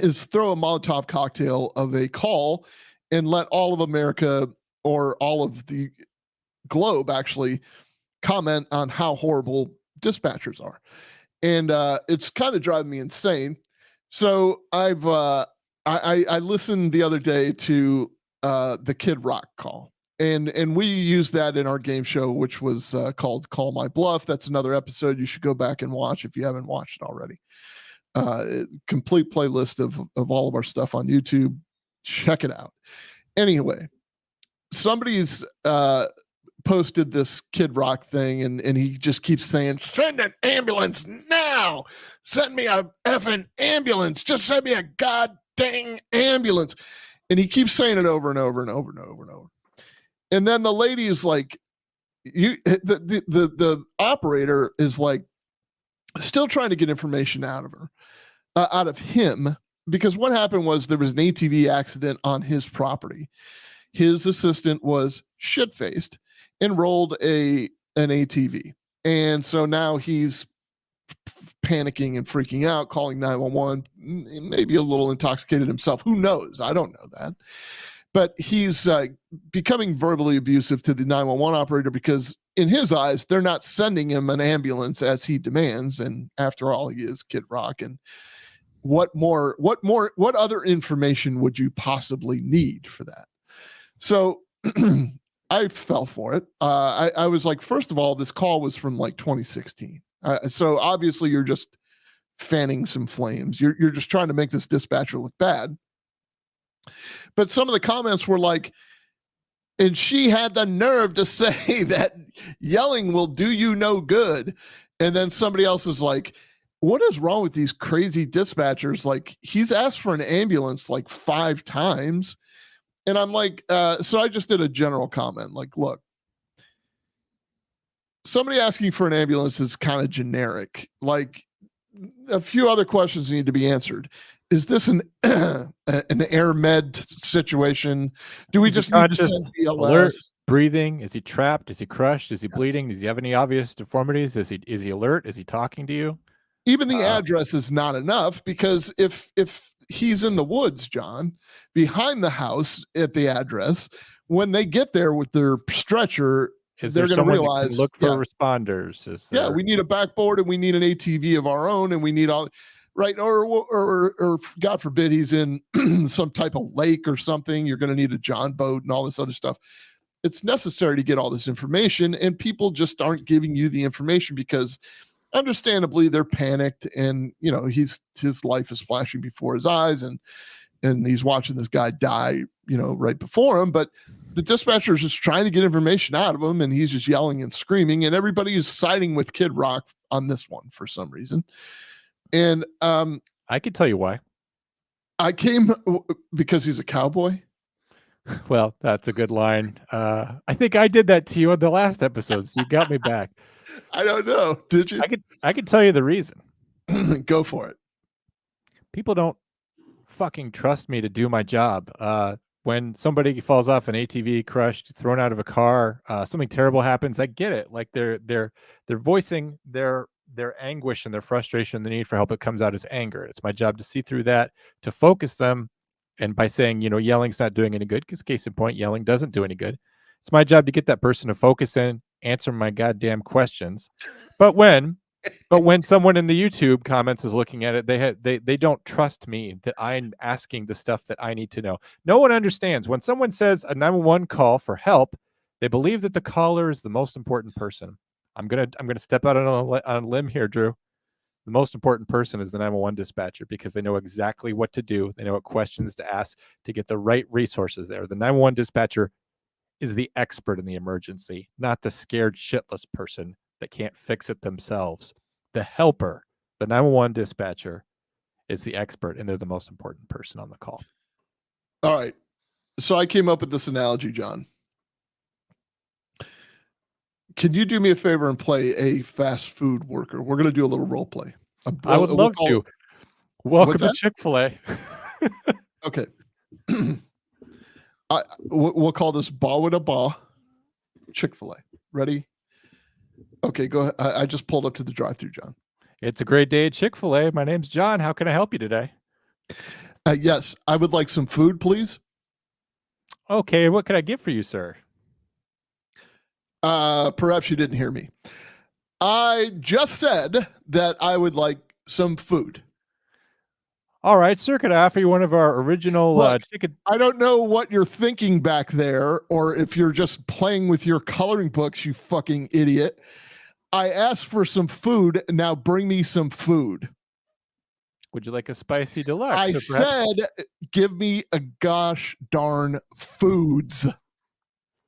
is throw a Molotov cocktail of a call and let all of America or all of the globe actually comment on how horrible dispatchers are. And it's kind of driving me insane. So I listened the other day to the Kid Rock call. And we used that in our game show, which was called Call My Bluff. That's another episode you should go back and watch if you haven't watched it already. Complete playlist of all of our stuff on YouTube. Check it out. Anyway, somebody's posted this Kid Rock thing, and he just keeps saying, "Send an ambulance now! Send me a effing ambulance! Just send me a god dang ambulance!" And he keeps saying it over and over and over and over and over. And then the lady is like, the operator is like, still trying to get information out of her, out of him, because what happened was there was an ATV accident on his property. His assistant was shit-faced and rolled an ATV. And so now he's panicking and freaking out, calling 911, maybe a little intoxicated himself. Who knows? I don't know that. But he's becoming verbally abusive to the 911 operator because in his eyes, they're not sending him an ambulance as he demands. And after all, he is Kid Rock. And what other information would you possibly need for that? So I fell for it. I was like, first of all, this call was from like 2016. So obviously you're just fanning some flames. You're just trying to make this dispatcher look bad. But some of the comments were like, and she had the nerve to say that yelling will do you no good. And then somebody else is like, what is wrong with these crazy dispatchers? Like, he's asked for an ambulance like 5 times. And I'm like, so I just did a general comment, like, look, somebody asking for an ambulance is kind of generic. Like, a few other questions need to be answered. Is this an air med situation? Do we just need to send BLS? Alert, breathing? Is he trapped? Is he crushed? Is he bleeding? Does he have any obvious deformities? Is he alert? Is he talking to you? Even the address is not enough, because if he's in the woods, John, behind the house at the address, when they get there with their stretcher, they're going to realize, look for responders. We need a backboard and we need an ATV of our own, and we need all right. Or God forbid he's in some type of lake or something. You're going to need a John boat and all this other stuff. It's necessary to get all this information, and people just aren't giving you the information because understandably they're panicked, and you know his life is flashing before his eyes, and he's watching this guy die, you know, right before him. But the dispatcher is just trying to get information out of him, and he's just yelling and screaming, and everybody is siding with Kid Rock on this one for some reason. And I could tell you why. I came because he's a cowboy. Well, that's a good line. I think I did that to you on the last episode, so you got me back. I don't know. Did you? I could tell you the reason. Go for it. People don't fucking trust me to do my job. When somebody falls off an ATV, crushed, thrown out of a car, something terrible happens, I get it. Like they're voicing their anguish and their frustration, the need for help. It comes out as anger. It's my job to see through that, to focus them. And by saying, you know, yelling's not doing any good, because case in point, yelling doesn't do any good. It's my job to get that person to focus in, answer my goddamn questions. But when someone in the YouTube comments is looking at it, they don't trust me that I'm asking the stuff that I need to know. No one understands. When someone says a 911 call for help, they believe that the caller is the most important person. I'm gonna step out on a limb here, Drew. The most important person is the 911 dispatcher, because they know exactly what to do. They know what questions to ask to get the right resources there. The 911 dispatcher is the expert in the emergency, not the scared shitless person that can't fix it themselves. The helper, the 911 dispatcher, is the expert, and they're the most important person on the call. All right. So I came up with this analogy, John. Can you do me a favor and play a fast food worker? We're going to do a little role play. I would love to. Welcome to Chick-fil-A. Okay. We'll call this Ba with a Ba Chick-fil-A. Ready? Okay, go ahead. I just pulled up to the drive-thru, John. It's a great day at Chick-fil-A. My name's John. How can I help you today? Yes, I would like some food, please. Okay, what can I get for you, sir? Perhaps you didn't hear me. I just said that I would like some food. All right, sir, could I offer you one of our original chicken? I don't know what you're thinking back there, or if you're just playing with your coloring books, you fucking idiot. I asked for some food. Now bring me some food. Would you like a spicy deluxe? I said, give me a gosh darn foods.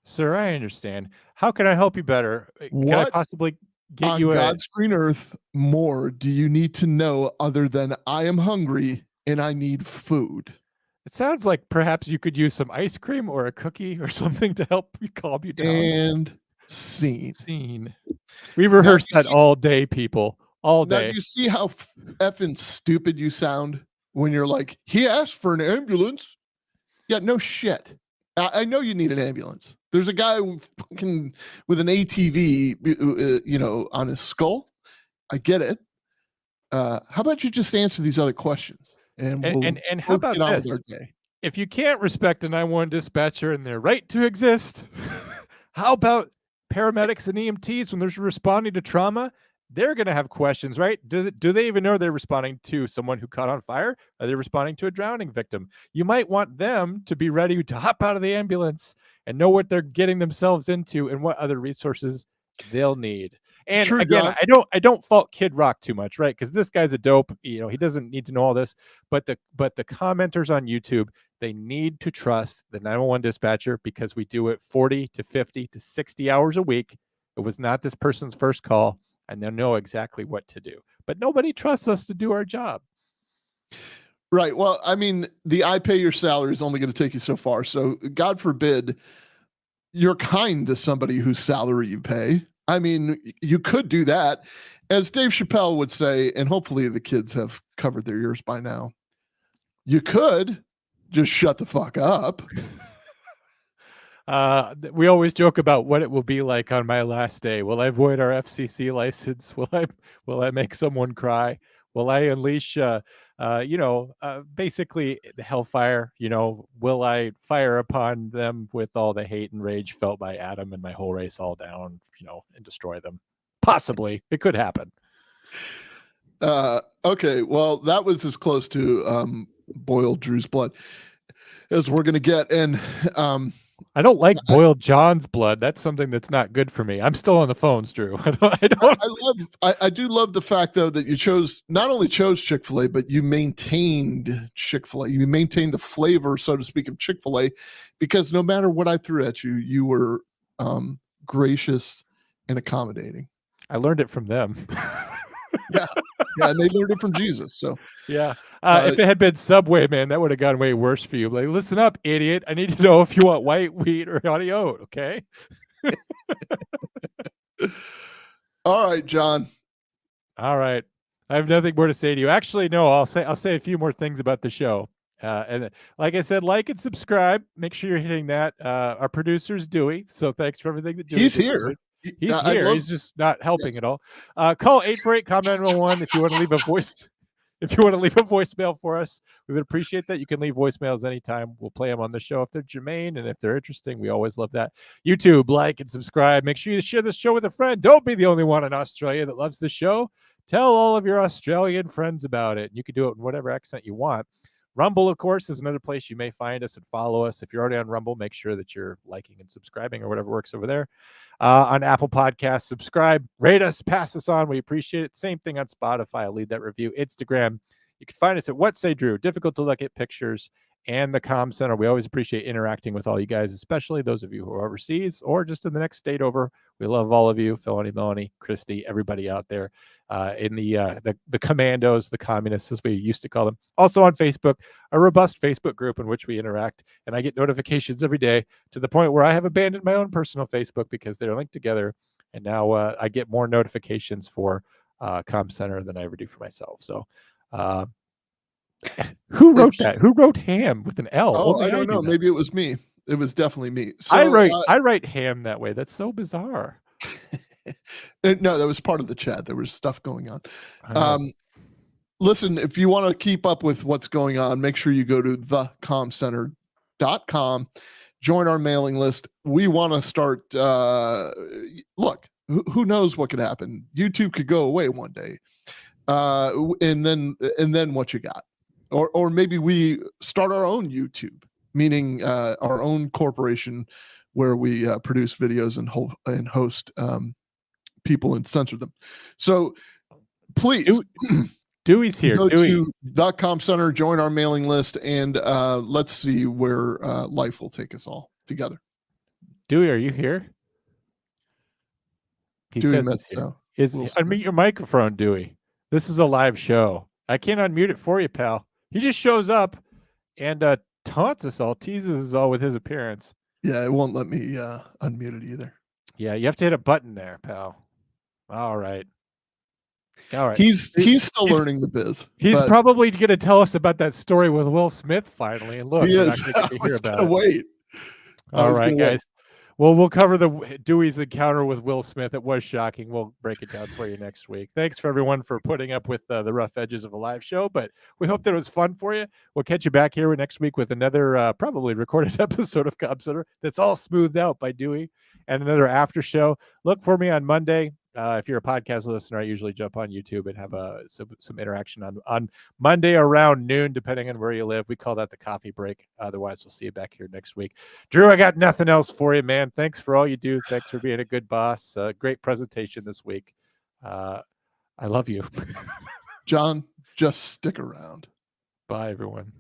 Sir, I understand. How can I help you better? Can I possibly get you God's green earth more do you need to know other than I am hungry and I need food? It sounds like perhaps you could use some ice cream or a cookie or something to help you calm you down. And scene. We rehearsed that all day, people. All day. Now you see how effing stupid you sound when you're like, he asked for an ambulance. Yeah, no shit. I know you need an ambulance. There's a guy with an ATV, on his skull. I get it. How about you just answer these other questions? And how about this? If you can't respect a 911 dispatcher and their right to exist, how about paramedics and EMTs when they're responding to trauma? They're going to have questions, right? Do they even know they're responding to someone who caught on fire? Are they responding to a drowning victim? You might want them to be ready to hop out of the ambulance and know what they're getting themselves into and what other resources they'll need. And True, again, John. I don't fault Kid Rock too much, right? Because this guy's a dope. He doesn't need to know all this. But the commenters on YouTube, they need to trust the 911 dispatcher because we do it 40 to 50 to 60 hours a week. It was not this person's first call, and they'll know exactly what to do. But nobody trusts us to do our job. Right. Well, I mean, the I pay your salary is only going to take you so far. So God forbid you're kind to somebody whose salary you pay. I mean, you could do that. As Dave Chappelle would say, and hopefully the kids have covered their ears by now, you could just shut the fuck up. We always joke about what it will be like on my last day. Will I void our FCC license? Will I make someone cry? Will I unleash, basically the hellfire? Will I fire upon them with all the hate and rage felt by Adam and my whole race all down, and destroy them? Possibly. It could happen. Okay. Well, that was as close to boiled Drew's blood as we're going to get. And I don't like boiled John's blood. That's something that's not good for me. I'm still on the phones, Drew. I do love the fact though that you not only chose Chick-fil-A, but you maintained Chick-fil-A. You maintained the flavor, so to speak, of Chick-fil-A, because no matter what I threw at you, you were gracious and accommodating. I learned it from them. Yeah, and they learned it from Jesus. So yeah, if it had been Subway, man, that would have gone way worse for you. Like, listen up, idiot. I need to know if you want white wheat or honey oat. Okay. All right, John. All right. I have nothing more to say to you. Actually, no. I'll say a few more things about the show. And like I said, like and subscribe. Make sure you're hitting that. Our producer's Dewey. So thanks for everything that Dewey He's did. here. He's here. He's just not helping at all. Call 848-COM-911 if you want to leave a voice. If you want to leave a voicemail for us, we would appreciate that. You can leave voicemails anytime. We'll play them on the show if they're germane and if they're interesting. We always love that. YouTube, like and subscribe. Make sure you share this show with a friend. Don't be the only one in Australia that loves the show. Tell all of your Australian friends about it. You can do it in whatever accent you want. Rumble, of course, is another place you may find us and follow us. If you're already on Rumble, make sure that you're liking and subscribing or whatever works over there. On Apple Podcasts, subscribe, rate us, pass us on. We appreciate it. Same thing on Spotify. I'll leave that review. Instagram. You can find us at What Say Drew. Difficult to look at pictures and the Comm Center. We always appreciate interacting with all you guys, especially those of you who are overseas or just in the next state over. We love all of you, Melanie, Christy, everybody out there. in the commandos, the communists, as we used to call them. Also on Facebook, a robust Facebook group in which we interact, and I get notifications every day to the point where I have abandoned my own personal Facebook because they're linked together, and now I get more notifications for Com Center than I ever do for myself. So who wrote that? Who wrote ham with an L? Oh, Only I don't know. do Maybe it was me. It was definitely me. So I write ham that way. That's so bizarre. No, that was part of the chat. There was stuff going on. Oh. Listen, if you want to keep up with what's going on, make sure you go to thecomcenter.com, join our mailing list. We want to start, look, who knows what could happen? YouTube could go away one day. And then what you got? Or maybe we start our own YouTube, meaning our own corporation where we produce videos and host people and censor them. So please, Dewey's here. Go Dewey. to the Com Center, join our mailing list, and let's see where life will take us all together. Dewey, are you here? He Dewey says he's here. Will Unmute your microphone, Dewey. This is a live show. I can't unmute it for you, pal. He just shows up and taunts us all, teases us all with his appearance. Yeah, it won't let me unmute it either. Yeah, you have to hit a button there, pal. All right. All right. He's still learning the biz. He's probably going to tell us about that story with Will Smith finally. And look, we're not going to get to hear about it. Wait. All right, guys. Well, we'll cover the Dewey's encounter with Will Smith. It was shocking. We'll break it down for you next week. Thanks for everyone for putting up with the rough edges of a live show, but we hope that it was fun for you. We'll catch you back here next week with another probably recorded episode of Com Center that's all smoothed out by Dewey, and another after show. Look for me on Monday. If you're a podcast listener, I usually jump on YouTube and have some interaction on Monday around noon, depending on where you live. We call that the coffee break. Otherwise, we'll see you back here next week. Drew, I got nothing else for you, man. Thanks for all you do. Thanks for being a good boss. Great presentation this week. I love you. John, just stick around. Bye, everyone.